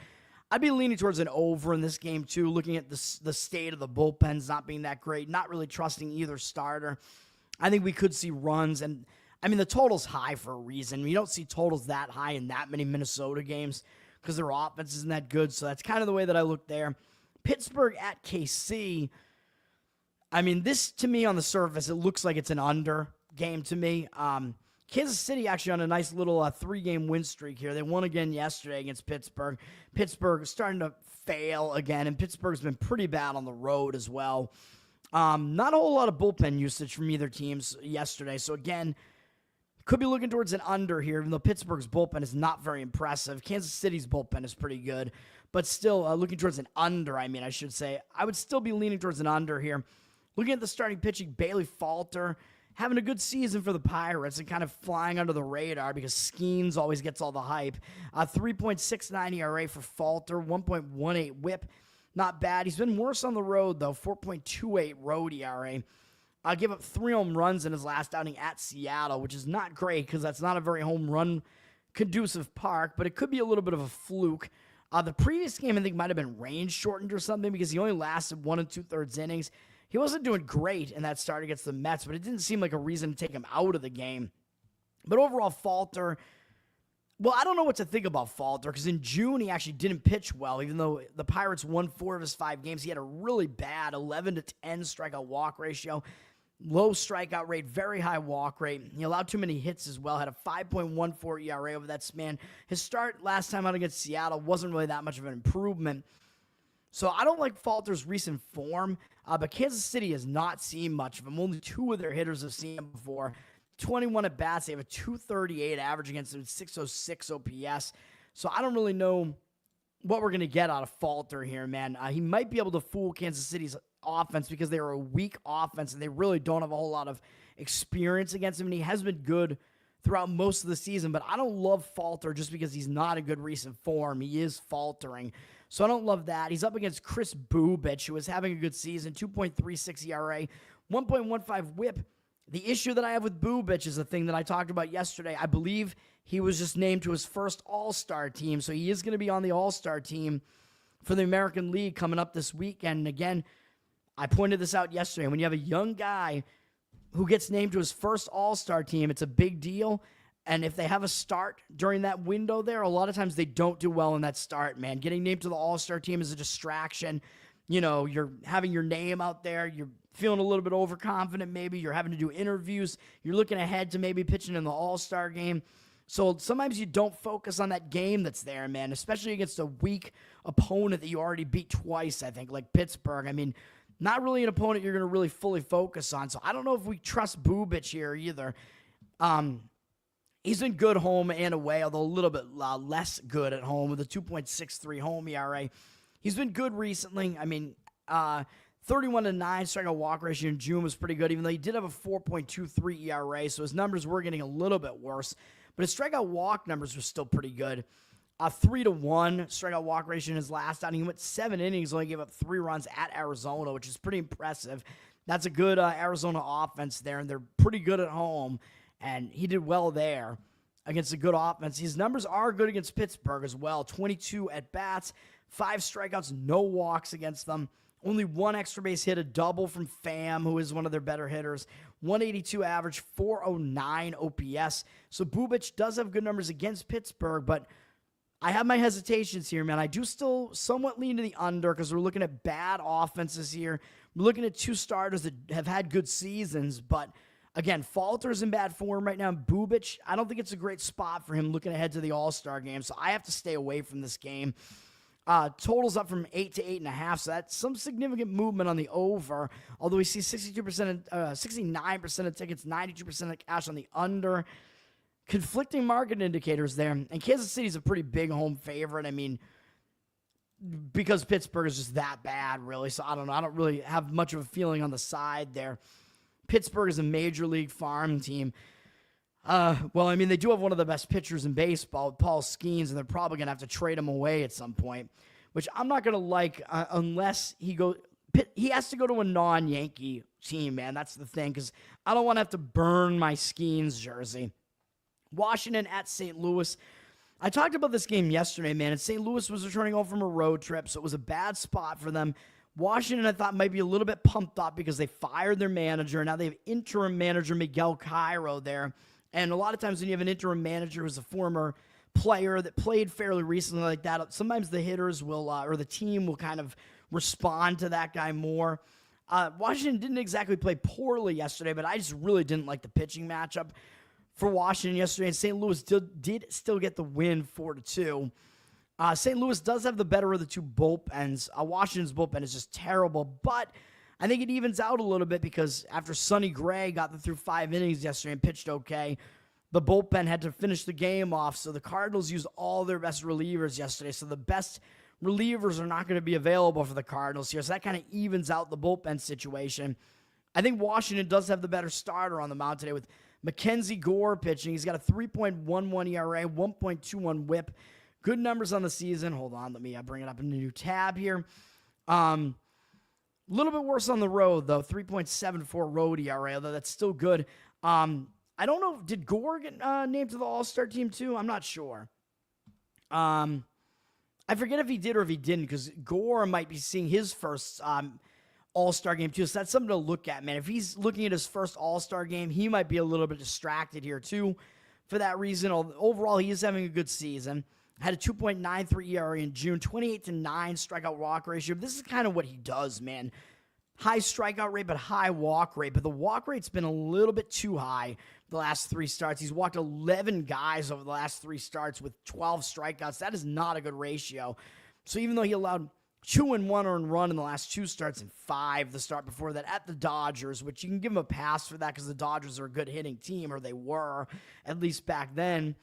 I'd be leaning towards an over in this game, too, looking at the state of the bullpens not being that great, not really trusting either starter. I think we could see runs, and I mean, the total's high for a reason. You don't see totals that high in that many Minnesota games because their offense isn't that good, so that's kind of the way that I look there. Pittsburgh at KC. I mean, this, to me, on the surface, it looks like it's an under game to me. Kansas City actually on a nice little 3-game win streak here. They won again yesterday against Pittsburgh. Pittsburgh is starting to fail again, and Pittsburgh's been pretty bad on the road as well. Not a whole lot of bullpen usage from either teams yesterday, so again, could be looking towards an under here, even though Pittsburgh's bullpen is not very impressive. Kansas City's bullpen is pretty good, but still looking towards an under, I should say. I would still be leaning towards an under here. Looking at the starting pitching, Bailey Falter, having a good season for the Pirates and kind of flying under the radar because Skeens always gets all the hype. 3.69 ERA for Falter, 1.18 whip. not bad. He's been worse on the road, though. 4.28 road ERA. Gave up 3 home runs in his last outing at Seattle, which is not great because that's not a very home run conducive park, but it could be a little bit of a fluke. The previous game, I think, might have been range shortened or something because he only lasted 1 2/3 innings. He wasn't doing great in that start against the Mets, but it didn't seem like a reason to take him out of the game. But overall, Falter, well, I don't know what to think about Falter because in June, he actually didn't pitch well, even though the Pirates won 4 of his 5 games. He had a really bad 11-10 strikeout walk ratio. Low strikeout rate, very high walk rate. He allowed too many hits as well, had a 5.14 ERA over that span. His start last time out against Seattle wasn't really that much of an improvement. So I don't like Falter's recent form, but Kansas City has not seen much of him. Only 2 of their hitters have seen him before. 21 at-bats. They have a 238 average against him, 606 OPS. So I don't really know what we're going to get out of Falter here, man. He might be able to fool Kansas City's offense because they are a weak offense and they really don't have a whole lot of experience against him. And he has been good throughout most of the season, but I don't love Falter just because he's not a good recent form. He is faltering. So I don't love that. He's up against Chris Bubic, who is having a good season, 2.36 ERA, 1.15 whip. The issue that I have with Bubic is a thing that I talked about yesterday. I believe he was just named to his first All-Star team, so he is going to be on the All-Star team for the American League coming up this weekend. And again, I pointed this out yesterday. When you have a young guy who gets named to his first All-Star team, it's a big deal. And if they have a start during that window there, a lot of times they don't do well in that start, man. Getting named to the All-Star team is a distraction. You know, you're having your name out there. You're feeling a little bit overconfident maybe. You're having to do interviews. You're looking ahead to maybe pitching in the All-Star game. So sometimes you don't focus on that game that's there, man, especially against a weak opponent that you already beat twice, I think, like Pittsburgh. I mean, not really an opponent you're going to really fully focus on. So I don't know if we trust Bubic here either. He's been good home and away, although a little bit less good at home with a 2.63 home ERA. He's been good recently. I mean, 31-9 strikeout walk ratio in June was pretty good, even though he did have a 4.23 ERA, so his numbers were getting a little bit worse. But his strikeout walk numbers were still pretty good. 3-1 strikeout walk ratio in his last outing. He went 7 innings, only gave up 3 runs at Arizona, which is pretty impressive. That's a good Arizona offense there, and they're pretty good at home, and he did well there against a good offense. His numbers are good against Pittsburgh as well. 22 at-bats, 5 strikeouts, no walks against them. Only 1 extra base hit, a double from Pham, who is one of their better hitters. 182 average, 409 OPS. So Bubic does have good numbers against Pittsburgh, but I have my hesitations here, man. I do still somewhat lean to the under because we're looking at bad offenses here. We're looking at 2 starters that have had good seasons, but again, Falter's in bad form right now. Bubic, I don't think it's a great spot for him looking ahead to the All-Star game, so I have to stay away from this game. Totals up from 8 to 8.5, so that's some significant movement on the over, although we see 69% of tickets, 92% of cash on the under. Conflicting market indicators there, and Kansas City's a pretty big home favorite. I mean, because Pittsburgh is just that bad, really, so I don't know. I don't really have much of a feeling on the side there. Pittsburgh is a major league farm team. Well, I mean, they do have one of the best pitchers in baseball, Paul Skeens, and they're probably going to have to trade him away at some point, which I'm not going to like unless he has to go to a non-Yankee team, man. That's the thing, because I don't want to have to burn my Skeens jersey. Washington at St. Louis. I talked about this game yesterday, man, and St. Louis was returning home from a road trip, so it was a bad spot for them. Washington, I thought, might be a little bit pumped up because they fired their manager. Now they have interim manager Miguel Cairo there. And a lot of times when you have an interim manager who's a former player that played fairly recently like that, sometimes the hitters will, or the team will kind of respond to that guy more. Washington didn't exactly play poorly yesterday, but I just really didn't like the pitching matchup for Washington yesterday. And St. Louis did still get the win 4-2. St. Louis does have the better of the 2 bullpens. Washington's bullpen is just terrible, but I think it evens out a little bit because after Sonny Gray got through 5 innings yesterday and pitched okay, the bullpen had to finish the game off, so the Cardinals used all their best relievers yesterday, so the best relievers are not going to be available for the Cardinals here, so that kind of evens out the bullpen situation. I think Washington does have the better starter on the mound today with Mackenzie Gore pitching. He's got a 3.11 ERA, 1.21 whip. Good numbers on the season. Hold on, let me bring it up in a new tab here. A little bit worse on the road, though. 3.74 road ERA, although that's still good. I don't know. Did Gore get named to the All-Star team, too? I'm not sure. I forget if he did or if he didn't, because Gore might be seeing his first All-Star game, too. So that's something to look at, man. If he's looking at his first All-Star game, he might be a little bit distracted here, too, for that reason. Overall, he is having a good season. Had a 2.93 ERA in June, 28-9 strikeout walk ratio. This is kind of what he does, man. High strikeout rate, but high walk rate. But the walk rate's been a little bit too high the last 3 starts. He's walked 11 guys over the last 3 starts with 12 strikeouts. That is not a good ratio. So even though he allowed 2 and 1 earned run in the last 2 starts and 5 the start before that at the Dodgers, which you can give him a pass for that because the Dodgers are a good hitting team, or they were, at least back then.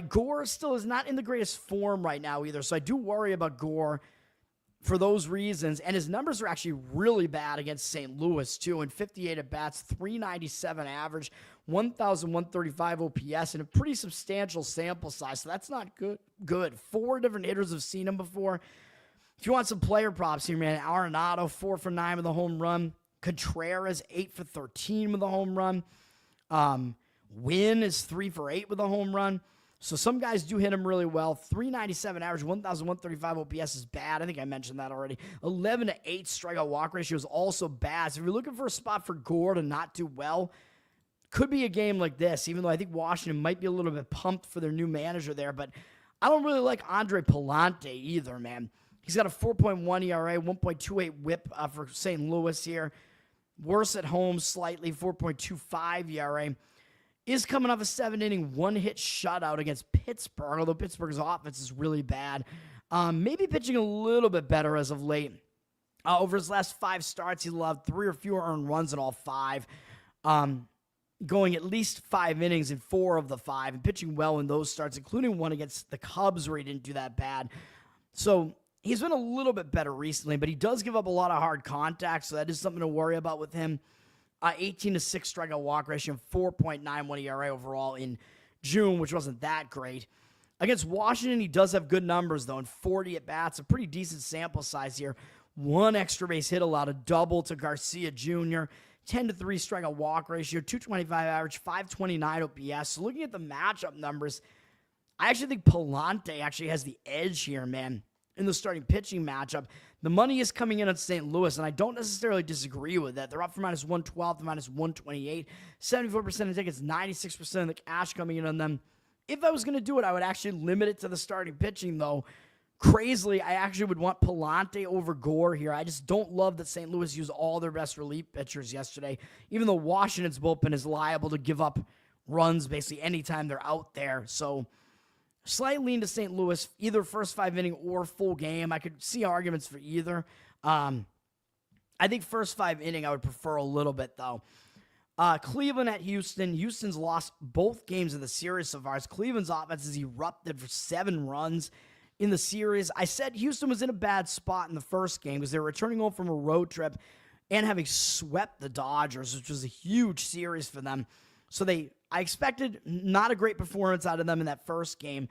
Gore still is not in the greatest form right now either, so I do worry about Gore for those reasons. And his numbers are actually really bad against St. Louis, too. In 58 at-bats, 397 average, 1,135 OPS, and a pretty substantial sample size, so that's not good. 4 different hitters have seen him before. If you want some player props here, man, Arenado, 4 for 9 with a home run. Contreras, 8 for 13 with a home run. Wynn is 3 for 8 with a home run. So some guys do hit him really well. 397 average, 1,135 OPS is bad. I think I mentioned that already. 11-8 strikeout walk ratio is also bad. So if you're looking for a spot for Gore to not do well, could be a game like this, even though I think Washington might be a little bit pumped for their new manager there. But I don't really like Andre Pallante either, man. He's got a 4.1 ERA, 1.28 whip for St. Louis here. Worse at home slightly, 4.25 ERA. Is coming off a 7-inning, 1-hit shutout against Pittsburgh, although Pittsburgh's offense is really bad. Maybe pitching a little bit better as of late. Over his last 5 starts, he allowed 3 or fewer earned runs in all 5. Going at least 5 innings in 4 of the 5, and pitching well in those starts, including one against the Cubs where he didn't do that bad. So he's been a little bit better recently, but he does give up a lot of hard contact, so that is something to worry about with him. 18-6 strikeout walk ratio, 4.91 ERA overall in June, which wasn't that great. Against Washington, he does have good numbers, though, in 40 at-bats, a pretty decent sample size here. 1 extra base hit allowed, a double to Garcia Jr., 10-3 strikeout walk ratio, 225 average, 529 OPS. So looking at the matchup numbers, I actually think Pallante actually has the edge here, man, in the starting pitching matchup. The money is coming in on St. Louis, and I don't necessarily disagree with that. They're up from -112 to -128. 74% of tickets, 96% of the cash coming in on them. If I was going to do it, I would actually limit it to the starting pitching, though. Crazily, I actually would want Pallante over Gore here. I just don't love that St. Louis used all their best relief pitchers yesterday, even though Washington's bullpen is liable to give up runs basically anytime they're out there. So slight lean to St. Louis, either first 5 inning or full game. I could see arguments for either. I think first 5 inning I would prefer a little bit, though. Cleveland at Houston. Houston's lost both games of the series so far. Cleveland's offense has erupted for 7 runs in the series. I said Houston was in a bad spot in the first game because they were returning home from a road trip and having swept the Dodgers, which was a huge series for them. So I expected not a great performance out of them in that first game.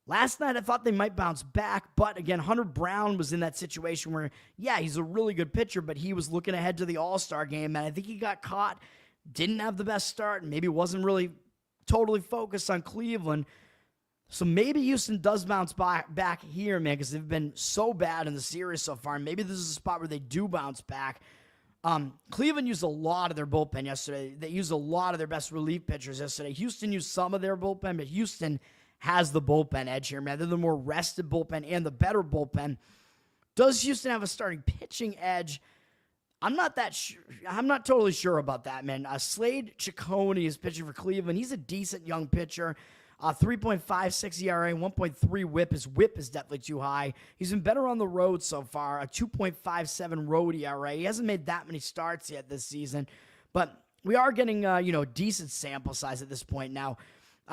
Last night, I thought they might bounce back, but again, Hunter Brown was in that situation where, yeah, he's a really good pitcher, but he was looking ahead to the All-Star game, and I think he got caught, didn't have the best start, and maybe wasn't really totally focused on Cleveland. So maybe Houston does bounce back here, man, because they've been so bad in the series so far. Maybe this is a spot where they do bounce back. Cleveland used a lot of their bullpen yesterday. They used a lot of their best relief pitchers yesterday. Houston used some of their bullpen, but Houston has the bullpen edge here, man. They're the more rested bullpen and the better bullpen. Does Houston have a starting pitching edge? I'm not totally sure about that, man. Slade Ciccone is pitching for Cleveland. He's a decent young pitcher. 3.56 ERA, 1.3 whip. His whip is definitely too high. He's been better on the road so far. A 2.57 road ERA. He hasn't made that many starts yet this season, but we are getting a decent sample size at this point now.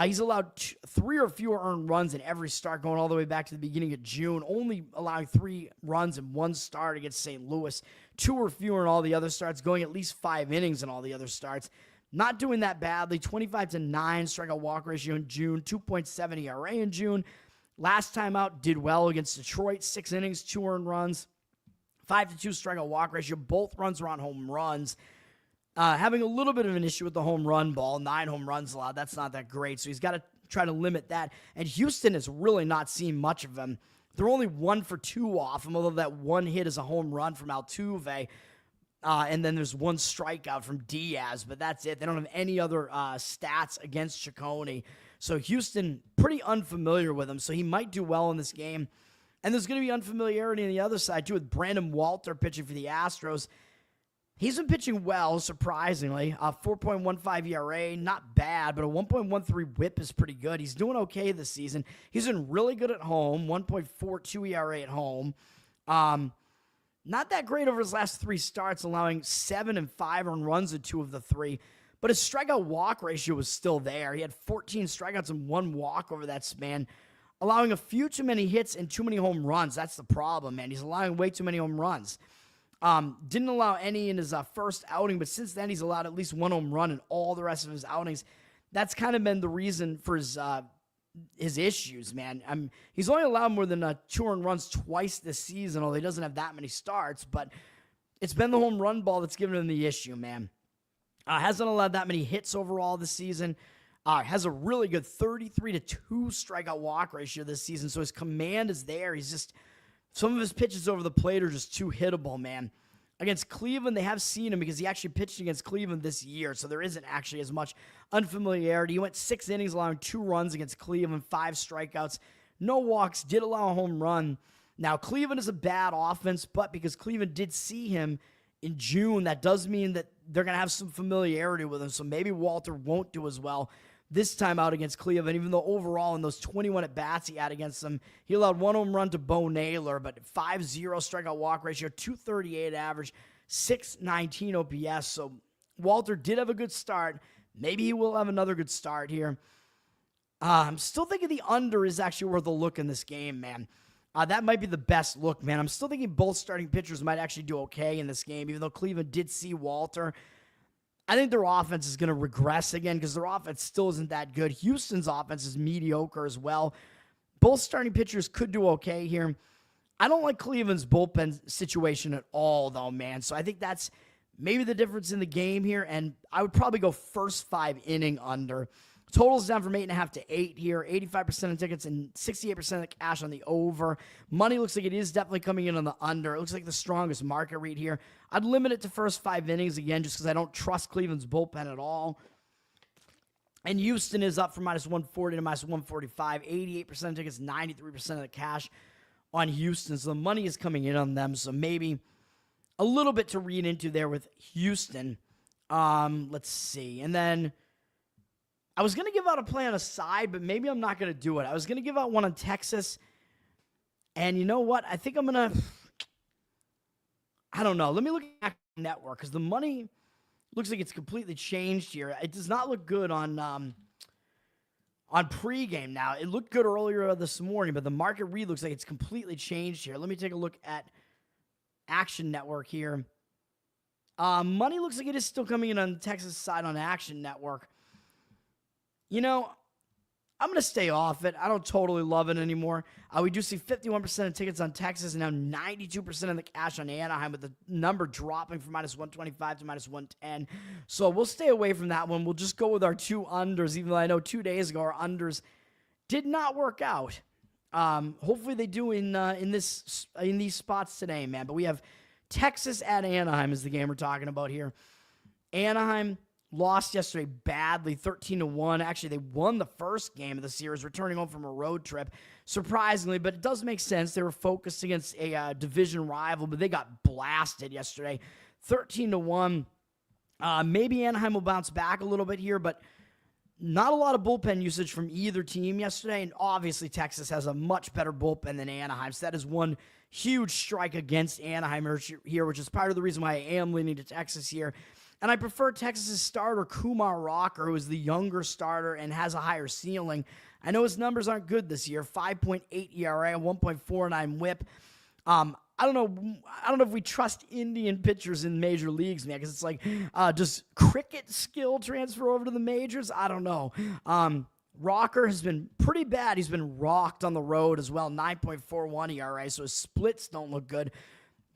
He's allowed 3 or fewer earned runs in every start, going all the way back to the beginning of June, only allowing 3 runs in 1 start against St. Louis, 2 or fewer in all the other starts, going at least 5 innings in all the other starts. Not doing that badly. 25-9 strikeout walk ratio in June, 2.7 ERA in June. Last time out, did well against Detroit, 6 innings, 2 earned runs. 5-2 strikeout walk ratio. Both runs are on home runs. Having a little bit of an issue with the home run ball. 9 home runs allowed. That's not that great. So he's got to try to limit that. And Houston has really not seen much of him. They're only 1 for 2 off him, although that one hit is a home run from Altuve. And then there's 1 strikeout from Diaz, but that's it. They don't have any other stats against Ciccone. So Houston, pretty unfamiliar with him, so he might do well in this game. And there's going to be unfamiliarity on the other side, too, with Brandon Walter pitching for the Astros. He's been pitching well, surprisingly. 4.15 ERA, not bad, but a 1.13 whip is pretty good. He's doing okay this season. He's been really good at home, 1.42 ERA at home. Not that great over his last 3 starts, allowing 7 and 5 earned runs in 2 of the 3. But his strikeout walk ratio was still there. He had 14 strikeouts and 1 walk over that span, allowing a few too many hits and too many home runs. That's the problem, man. He's allowing way too many home runs. Didn't allow any in his first outing, but since then he's allowed at least 1 home run in all the rest of his outings. That's kind of been the reason for his issues, man. He's only allowed more than 2 earned runs twice this season, although he doesn't have that many starts, but it's been the home run ball that's given him the issue, man. Hasn't allowed that many hits overall this season. Has a really good 33-2 strikeout walk ratio this season, so his command is there. He's just, some of his pitches over the plate are just too hittable, man. Against Cleveland, they have seen him because he actually pitched against Cleveland this year, so there isn't actually as much unfamiliarity. He went 6 innings, allowing 2 runs against Cleveland, 5 strikeouts, no walks, did allow a home run. Now, Cleveland is a bad offense, but because Cleveland did see him in June, that does mean that they're going to have some familiarity with him, so maybe Walter won't do as well this time out against Cleveland, even though overall in those 21 at-bats he had against them, he allowed 1 home run to Bo Naylor, but 5.0 strikeout walk ratio, 238 average, 619 OPS, so Walter did have a good start. Maybe he will have another good start here. I'm still thinking the under is actually worth a look in this game, man. That might be the best look, man. I'm still thinking both starting pitchers might actually do okay in this game, even though Cleveland did see Walter. I think their offense is going to regress again because their offense still isn't that good. Houston's offense is mediocre as well. Both starting pitchers could do okay here. I don't like Cleveland's bullpen situation at all, though, man. So I think that's maybe the difference in the game here, and I would probably go first 5 inning under. Totals down from 8.5 to 8 here. 85% of tickets and 68% of the cash on the over. Money looks like it is definitely coming in on the under. It looks like the strongest market read here. I'd limit it to first 5 innings again just because I don't trust Cleveland's bullpen at all. And Houston is up from -140 to -145. 88% of tickets, 93% of the cash on Houston. So the money is coming in on them. So maybe a little bit to read into there with Houston. Let's see. And then I was going to give out a play on a side, but maybe I'm not going to do it. I was going to give out one on Texas. And you know what? I think I'm going to, I don't know. Let me look at the network because the money looks like it's completely changed here. It does not look good on pregame now. It looked good earlier this morning, but the market read looks like it's completely changed here. Let me take a look at Action Network here. Money looks like it is still coming in on the Texas side on Action Network. You know, I'm going to stay off it. I don't totally love it anymore. We do see 51% of tickets on Texas and now 92% of the cash on Anaheim with the number dropping from -125 to -110. So we'll stay away from that one. We'll just go with our 2 unders, even though I know 2 days ago our unders did not work out. Hopefully they do in these spots today, man. But we have Texas at Anaheim is the game we're talking about here. Anaheim lost yesterday badly, 13-1. Actually, they won the first game of the series, returning home from a road trip, surprisingly, but it does make sense. They were focused against a division rival, but they got blasted yesterday, 13-1. Maybe Anaheim will bounce back a little bit here, but not a lot of bullpen usage from either team yesterday, and obviously Texas has a much better bullpen than Anaheim, so that is one huge strike against Anaheim here, which is part of the reason why I am leaning to Texas here. And I prefer Texas's starter, Kumar Rocker, who is the younger starter and has a higher ceiling. I know his numbers aren't good this year. 5.8 ERA, 1.49 whip. I don't know if we trust Indian pitchers in major leagues, man, because it's like, does cricket skill transfer over to the majors? I don't know. Rocker has been pretty bad. He's been rocked on the road as well, 9.41 ERA, so his splits don't look good.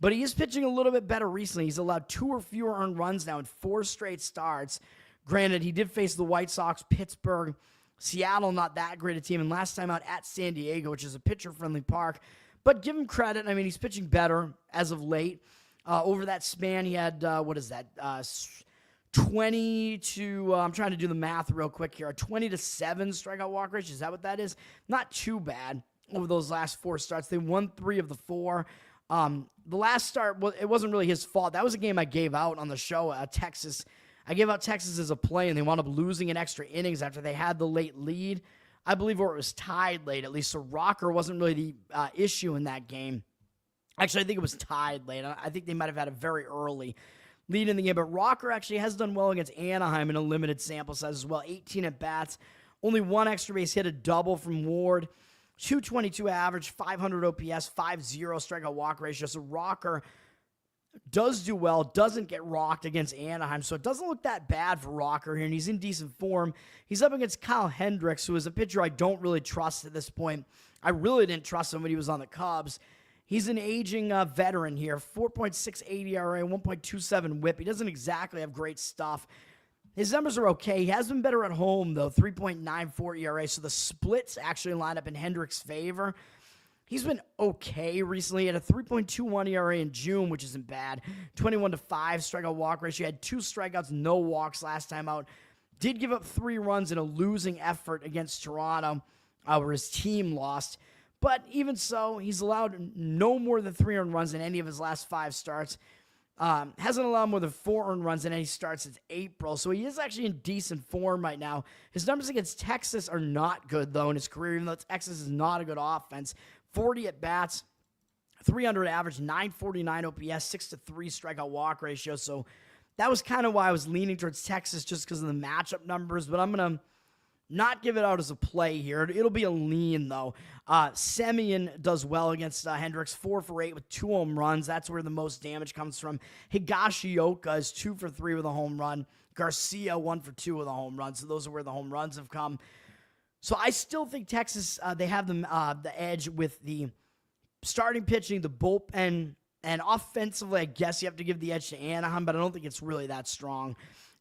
but he is pitching a little bit better recently. He's allowed 2 or fewer earned runs now in 4 straight starts. Granted, he did face the White Sox, Pittsburgh, Seattle, not that great a team, and last time out at San Diego, which is a pitcher-friendly park. But give him credit. I mean, he's pitching better as of late. Over that span, he had, 20 to, I'm trying to do the math real quick here, a 20 to 7 strikeout walk ratio. Is that what that is? Not too bad over those last 4 starts. They won 3 of the 4. The last start, it wasn't really his fault. That was a game I gave out on the show, Texas. I gave out Texas as a play, and they wound up losing in extra innings after they had the late lead. I believe, or it was tied late, at least. So Rocker wasn't really the issue in that game. Actually, I think it was tied late. I think they might have had a very early lead in the game. But Rocker actually has done well against Anaheim in a limited sample size as well. 18 at-bats, only 1 extra base hit, a double from Ward, 222 average, 500 OPS, 5.0 strikeout walk ratio. So Rocker does do well, doesn't get rocked against Anaheim, so it doesn't look that bad for Rocker here, and he's in decent form. He's up against Kyle Hendricks, who is a pitcher I don't really trust at this point. I really didn't trust him when he was on the Cubs. He's an aging veteran here, 4.68 ERA, 1.27 whip. He doesn't exactly have great stuff. His numbers are okay. He has been better at home, though, 3.94 ERA, so the splits actually line up in Hendricks' favor. He's been okay recently. He had a 3.21 ERA in June, which isn't bad. 21 to 5 strikeout walk ratio. He had 2 strikeouts, no walks last time out. Did give up 3 runs in a losing effort against Toronto, where his team lost. But even so, he's allowed no more than 3 earned runs in any of his last 5 starts. Hasn't allowed more than 4 earned runs in any starts since April. So he is actually in decent form right now. His numbers against Texas are not good, though, in his career, even though Texas is not a good offense. 40 at-bats, 300 average, 949 OPS, 6-3 strikeout walk ratio. So that was kind of why I was leaning towards Texas, just because of the matchup numbers. But I'm going to not give it out as a play here. It'll be a lean, though. Semien does well against Hendricks, 4 for 8 with 2 home runs. That's where the most damage comes from. Higashioka is 2 for 3 with a home run. Garcia, 1 for 2 with a home run. So those are where the home runs have come. So I still think Texas, they have the edge with the starting pitching, the bullpen, and offensively, I guess you have to give the edge to Anaheim, but I don't think it's really that strong.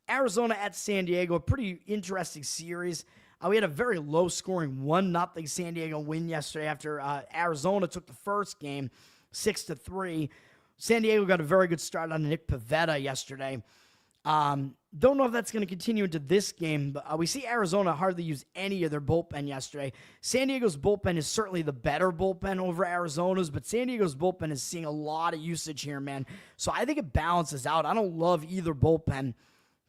Arizona at San Diego, a pretty interesting series. We had a very low-scoring 1-0 San Diego win yesterday after Arizona took the first game 6-3. San Diego got a very good start on Nick Pivetta yesterday. Don't know if that's going to continue into this game, but we see Arizona hardly use any of their bullpen yesterday. San Diego's bullpen is certainly the better bullpen over Arizona's, but San Diego's bullpen is seeing a lot of usage here, man. So I think it balances out. I don't love either bullpen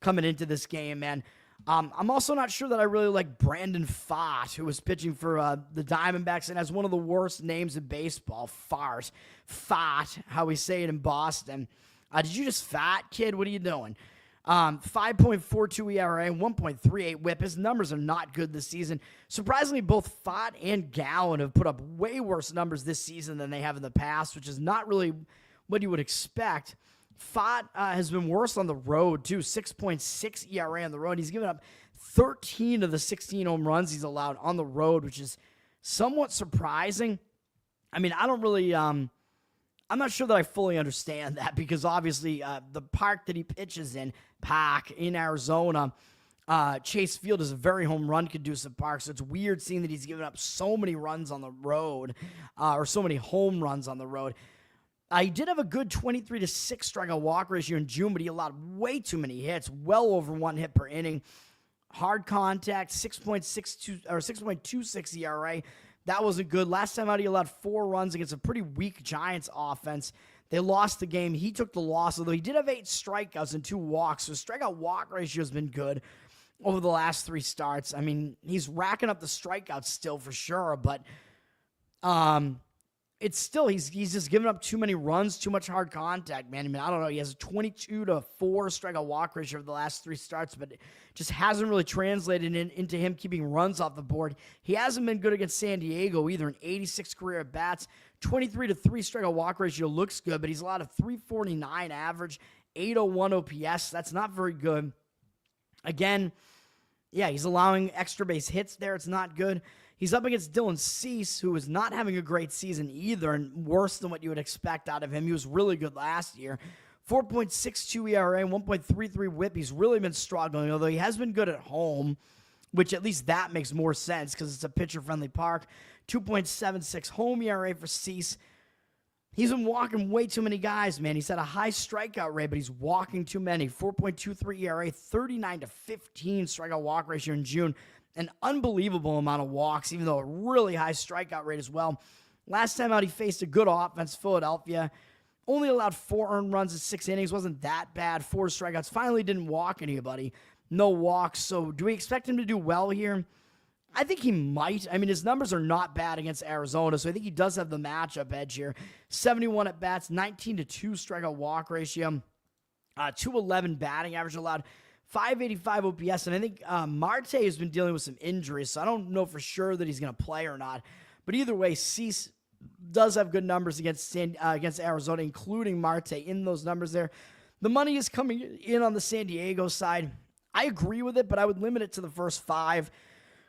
coming into this game, man. I'm also not sure that I really like Brandon Pfaadt, who was pitching for the Diamondbacks and has one of the worst names in baseball, Fart. Pfaadt, how we say it in Boston. Did you just fat, kid? What are you doing? 5.42 ERA, 1.38 whip. His numbers are not good this season. Surprisingly, both Pfaadt and Gallen have put up way worse numbers this season than they have in the past, which is not really what you would expect. Pfaadt has been worse on the road, too. 6.6 ERA on the road. He's given up 13 of the 16 home runs he's allowed on the road, which is somewhat surprising. I mean, I don't really... I'm not sure that I fully understand that because obviously the park that he pitches in, Park in Arizona, Chase Field is a very home run conducive park, so it's weird seeing that he's given up so many runs on the road, or so many home runs on the road. He did have a good 23 to 6 strikeout walk ratio in June, but he allowed way too many hits, well over 1 hit per inning. Hard contact, 6.62 or 6.26 ERA. That wasn't good. Last time out, he allowed 4 runs against a pretty weak Giants offense. They lost the game. He took the loss, although he did have 8 strikeouts and 2 walks. So strikeout walk ratio has been good over the last 3 starts. I mean, he's racking up the strikeouts still for sure, but it's still, he's just giving up too many runs, too much hard contact, man. I mean, I don't know. He has a 22 to 4 strikeout walk ratio over the last 3 starts, but it just hasn't really translated into him keeping runs off the board. He hasn't been good against San Diego either. An 86 career at bats, 23 to 3 strikeout walk ratio looks good, but he's allowed a 349 average, 801 OPS. That's not very good. Again, Yeah, he's allowing extra base hits there. It's not good. He's up against Dylan Cease, who is not having a great season either, and worse than what you would expect out of him. He was really good last year. 4.62 ERA, 1.33 whip. He's really been struggling, although he has been good at home, which at least that makes more sense because it's a pitcher-friendly park. 2.76 home ERA for Cease. He's been walking way too many guys, man. He's had a high strikeout rate, but he's walking too many. 4.23 ERA, 39-15 strikeout walk ratio in June. An unbelievable amount of walks, even though a really high strikeout rate as well. Last time out, he faced a good offense, Philadelphia. Only allowed 4 earned runs in 6 innings. Wasn't that bad. 4 strikeouts. Finally didn't walk anybody. No walks. So do we expect him to do well here? I think he might. I mean, his numbers are not bad against Arizona, so I think he does have the matchup edge here. 71 at bats, 19-2 strikeout walk ratio, 211 batting average allowed, 585 OPS, and I think Marte has been dealing with some injuries, so I don't know for sure that he's going to play or not. But either way, Cease does have good numbers against Arizona, including Marte in those numbers there. The money is coming in on the San Diego side. I agree with it, but I would limit it to the first 5.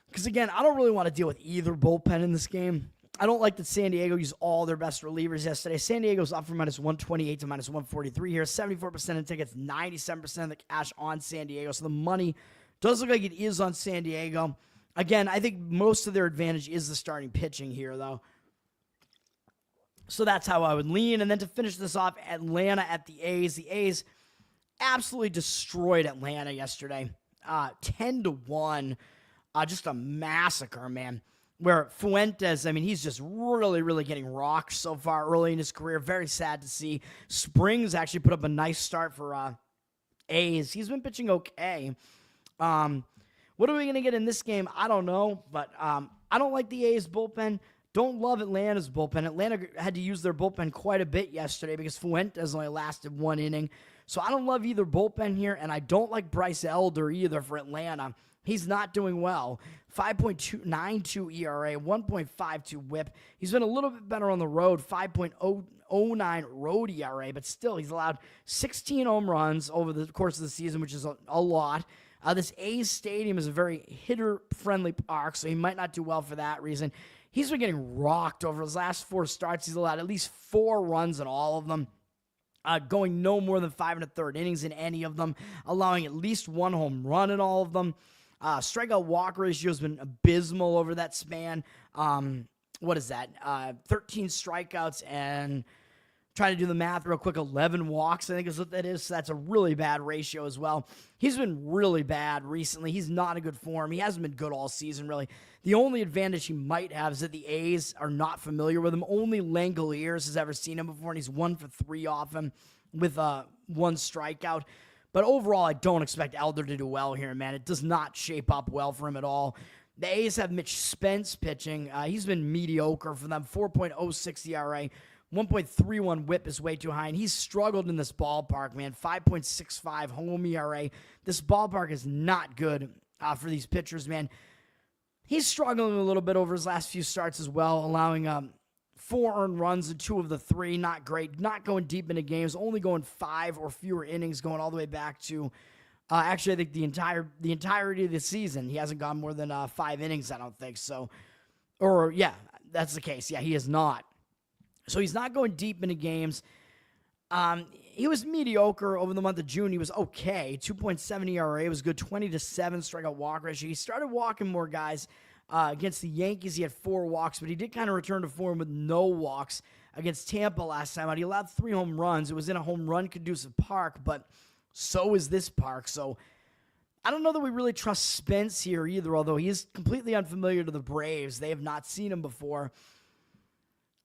Because, again, I don't really want to deal with either bullpen in this game. I don't like that San Diego used all their best relievers yesterday. San Diego's up from -128 to -143 here. 74% of tickets, 97% of the cash on San Diego. So the money does look like it is on San Diego. Again, I think most of their advantage is the starting pitching here, though. So that's how I would lean. And then to finish this off, Atlanta at the A's. The A's absolutely destroyed Atlanta yesterday. 10-1. Just a massacre, man. Where Fuentes, I mean, he's just really, really getting rocked so far early in his career. Very sad to see. Springs actually put up a nice start for A's. He's been pitching okay. What are we going to get in this game? I don't know. But I don't like the A's bullpen. Don't love Atlanta's bullpen. Atlanta had to use their bullpen quite a bit yesterday because Fuentes only lasted 1 inning. So I don't love either bullpen here, and I don't like Bryce Elder either for Atlanta. He's not doing well. 5.92 ERA, 1.52 whip. He's been a little bit better on the road, 5.09 road ERA, but still he's allowed 16 home runs over the course of the season, which is a lot. This A's stadium is a very hitter-friendly park, so he might not do well for that reason. He's been getting rocked over his last 4 starts. He's allowed at least 4 runs in all of them. Going no more than 5 1/3 innings in any of them, allowing at least 1 home run in all of them. Strikeout walk ratio has been abysmal over that span. What is that? 13 strikeouts and trying to do the math real quick, 11 walks, I think is what that is. So that's a really bad ratio as well. He's been really bad recently. He's not in good form. He hasn't been good all season, really. The only advantage he might have is that the A's are not familiar with him. Only Langoliers has ever seen him before, and he's 1 for 3 off him with 1 strikeout. But overall, I don't expect Elder to do well here, man. It does not shape up well for him at all. The A's have Mitch Spence pitching. He's been mediocre for them. 4.06 ERA, 1.31 whip is way too high, and he's struggled in this ballpark, man. 5.65 home ERA. This ballpark is not good for these pitchers, man. He's struggling a little bit over his last few starts as well, allowing 4 earned runs in 2 of the 3. Not great. Not going deep into games. Only going 5 or fewer innings, going all the way back to actually, I think the entirety of the season. He hasn't gone more than 5 innings, I don't think. So, or yeah, that's the case. Yeah, he is not. So he's not going deep into games. He was mediocre over the month of June. He was okay. 2.7 ERA was good. 20-7 strikeout walk ratio. He started walking more guys. Against the Yankees, he had 4 walks, but he did kind of return to form with no walks. Against Tampa last time out, he allowed 3 home runs. It was in a home run-conducive park, but so is this park. So I don't know that we really trust Spence here either, although he is completely unfamiliar to the Braves. They have not seen him before.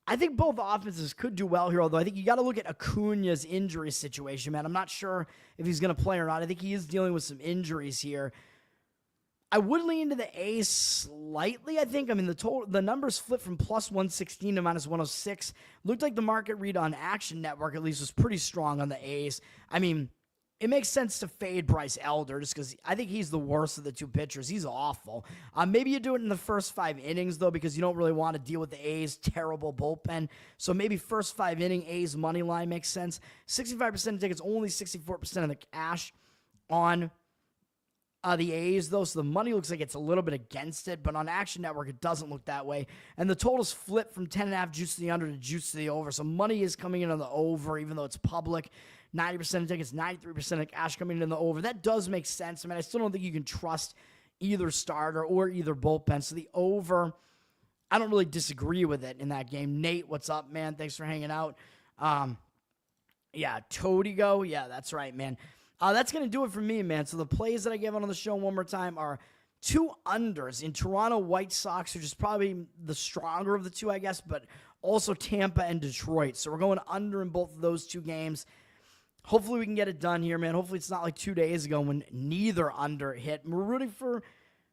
I think both offenses could do well here, although I think you got to look at Acuna's injury situation, man. I'm not sure if he's going to play or not. I think he is dealing with some injuries here. I would lean into the A's slightly, I think. I mean, the numbers flipped from +116 to -106. Looked like the market read on Action Network, at least, was pretty strong on the A's. I mean, it makes sense to fade Bryce Elder just because I think he's the worst of the 2 pitchers. He's awful. Maybe you do it in the first 5 innings, though, because you don't really want to deal with the A's' terrible bullpen. So maybe first 5 inning A's money line makes sense. 65% of tickets, only 64% of the cash on the A's, though, so the money looks like it's a little bit against it, but on Action Network, it doesn't look that way. And the totals flip from 10.5 juice to the under to juice to the over, so money is coming in on the over, even though it's public. 90% of tickets, 93% of cash coming in the over. That does make sense. I mean, I still don't think you can trust either starter or either bullpen, so the over, I don't really disagree with it in that game. Nate, what's up, man? Thanks for hanging out. Yeah, Todigo. Yeah, that's right, man. That's going to do it for me, man. So the plays that I gave out on the show one more time are 2 unders in Toronto White Sox, which is probably the stronger of the two, I guess, but also Tampa and Detroit. So we're going under in both of those 2 games. Hopefully we can get it done here, man. Hopefully it's not like 2 days ago when neither under hit. We're rooting for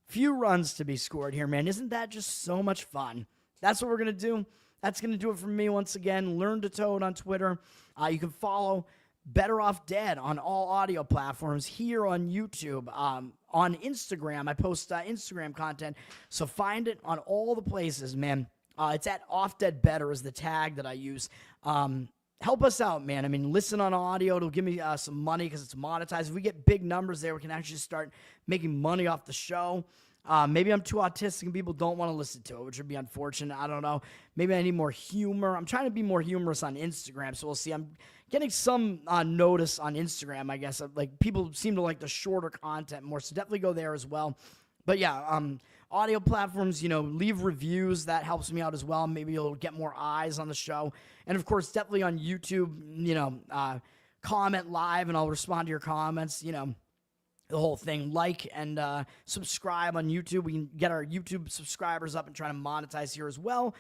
few runs to be scored here, man. Isn't that just so much fun? That's what we're going to do. That's going to do it for me once again. Learn to Toad on Twitter. You can follow Bettor Off Dead on all audio platforms, here on YouTube, on Instagram. I post Instagram content, so find it on all the places, man. It's at Off Dead Bettor is the tag that I use. Help us out, man. I mean, listen on audio. It'll give me some money because it's monetized. If we get big numbers there, we can actually start making money off the show. Maybe I'm too autistic and people don't want to listen to it, which would be unfortunate. I don't know. Maybe I need more humor. I'm trying to be more humorous on Instagram, so we'll see. I'm getting some notice on Instagram, I guess. Like, people seem to like the shorter content more, so definitely go there as well. But yeah, audio platforms, leave reviews. That helps me out as well. Maybe you'll get more eyes on the show. And of course, definitely on YouTube, comment live and I'll respond to your comments, the whole thing. Like and subscribe on YouTube. We can get our YouTube subscribers up and try to monetize here as well.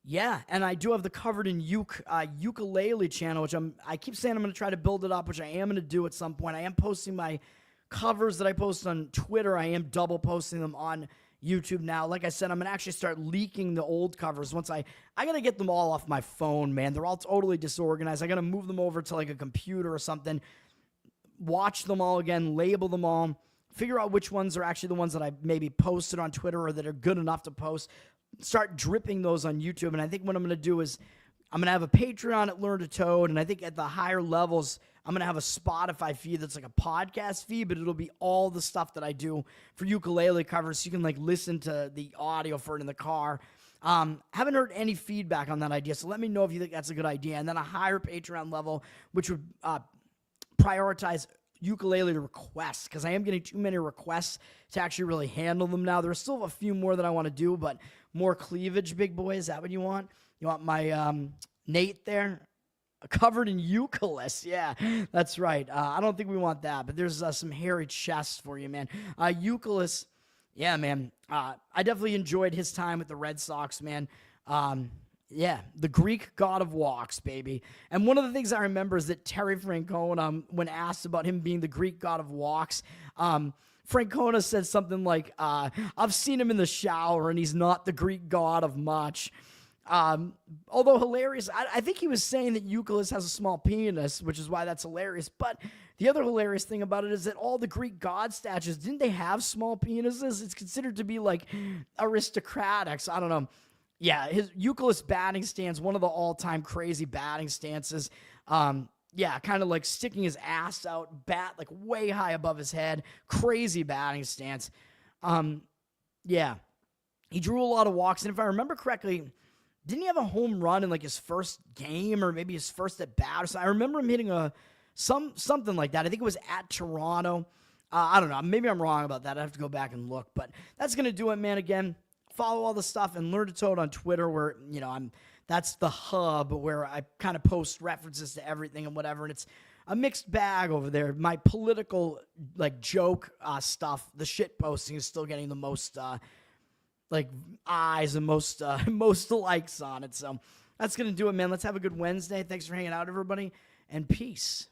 Yeah, and I do have the Covered in Ukulele channel, which I keep saying I'm going to try to build it up, which I am going to do at some point. I am posting my covers that I post on Twitter. I am double posting them on YouTube now. Like I said, I'm going to actually start leaking the old covers once I got to get them all off my phone, man. They're all totally disorganized. I got to move them over to like a computer or something, watch them all again, label them all, figure out which ones are actually the ones that I maybe posted on Twitter or that are good enough to post, start dripping those on YouTube. And I think what I'm going to do is I'm going to have a Patreon at Learn to Toad, and I think at the higher levels, I'm going to have a Spotify feed that's like a podcast feed, but it'll be all the stuff that I do for ukulele covers, so you can like listen to the audio for it in the car. Haven't heard any feedback on that idea, so let me know if you think that's a good idea. And then a higher Patreon level, which would prioritize ukulele requests, because I am getting too many requests to actually really handle them now. There's still a few more that I want to do, but more cleavage, big boy. Is that what you want? You want my Nate there? Covered in Eucalyptus. Yeah, that's right. I don't think we want that, but there's some hairy chests for you, man. Eucalyptus, yeah, man. I definitely enjoyed his time with the Red Sox, man. Yeah, the Greek god of walks, baby. And one of the things I remember is that Terry Francona, when asked about him being the Greek god of walks, Francona said something like, I've seen him in the shower, and he's not the Greek god of much. Although hilarious, I think he was saying that Eucalyptus has a small penis, which is why that's hilarious. But the other hilarious thing about it is that all the Greek god statues, didn't they have small penises? It's considered to be like aristocratic, so I don't know. Yeah, his Eucalyptus batting stance, one of the all-time crazy batting stances. Yeah, kind of like sticking his ass out, bat like way high above his head. Crazy batting stance. Yeah, he drew a lot of walks, and if I remember correctly, didn't he have a home run in like his first game or maybe his first at bat or something? I remember him hitting something like that. I think it was at Toronto. I don't know. Maybe I'm wrong about that. I have to go back and look. But that's going to do it, man. Again, follow all the stuff and Learn to Toad on Twitter, where, that's the hub where I kind of post references to everything and whatever. And it's a mixed bag over there. My political, like, joke stuff, the shit posting is still getting the most eyes and most likes on it. So that's going to do it, man. Let's have a good Wednesday. Thanks for hanging out, everybody, and peace.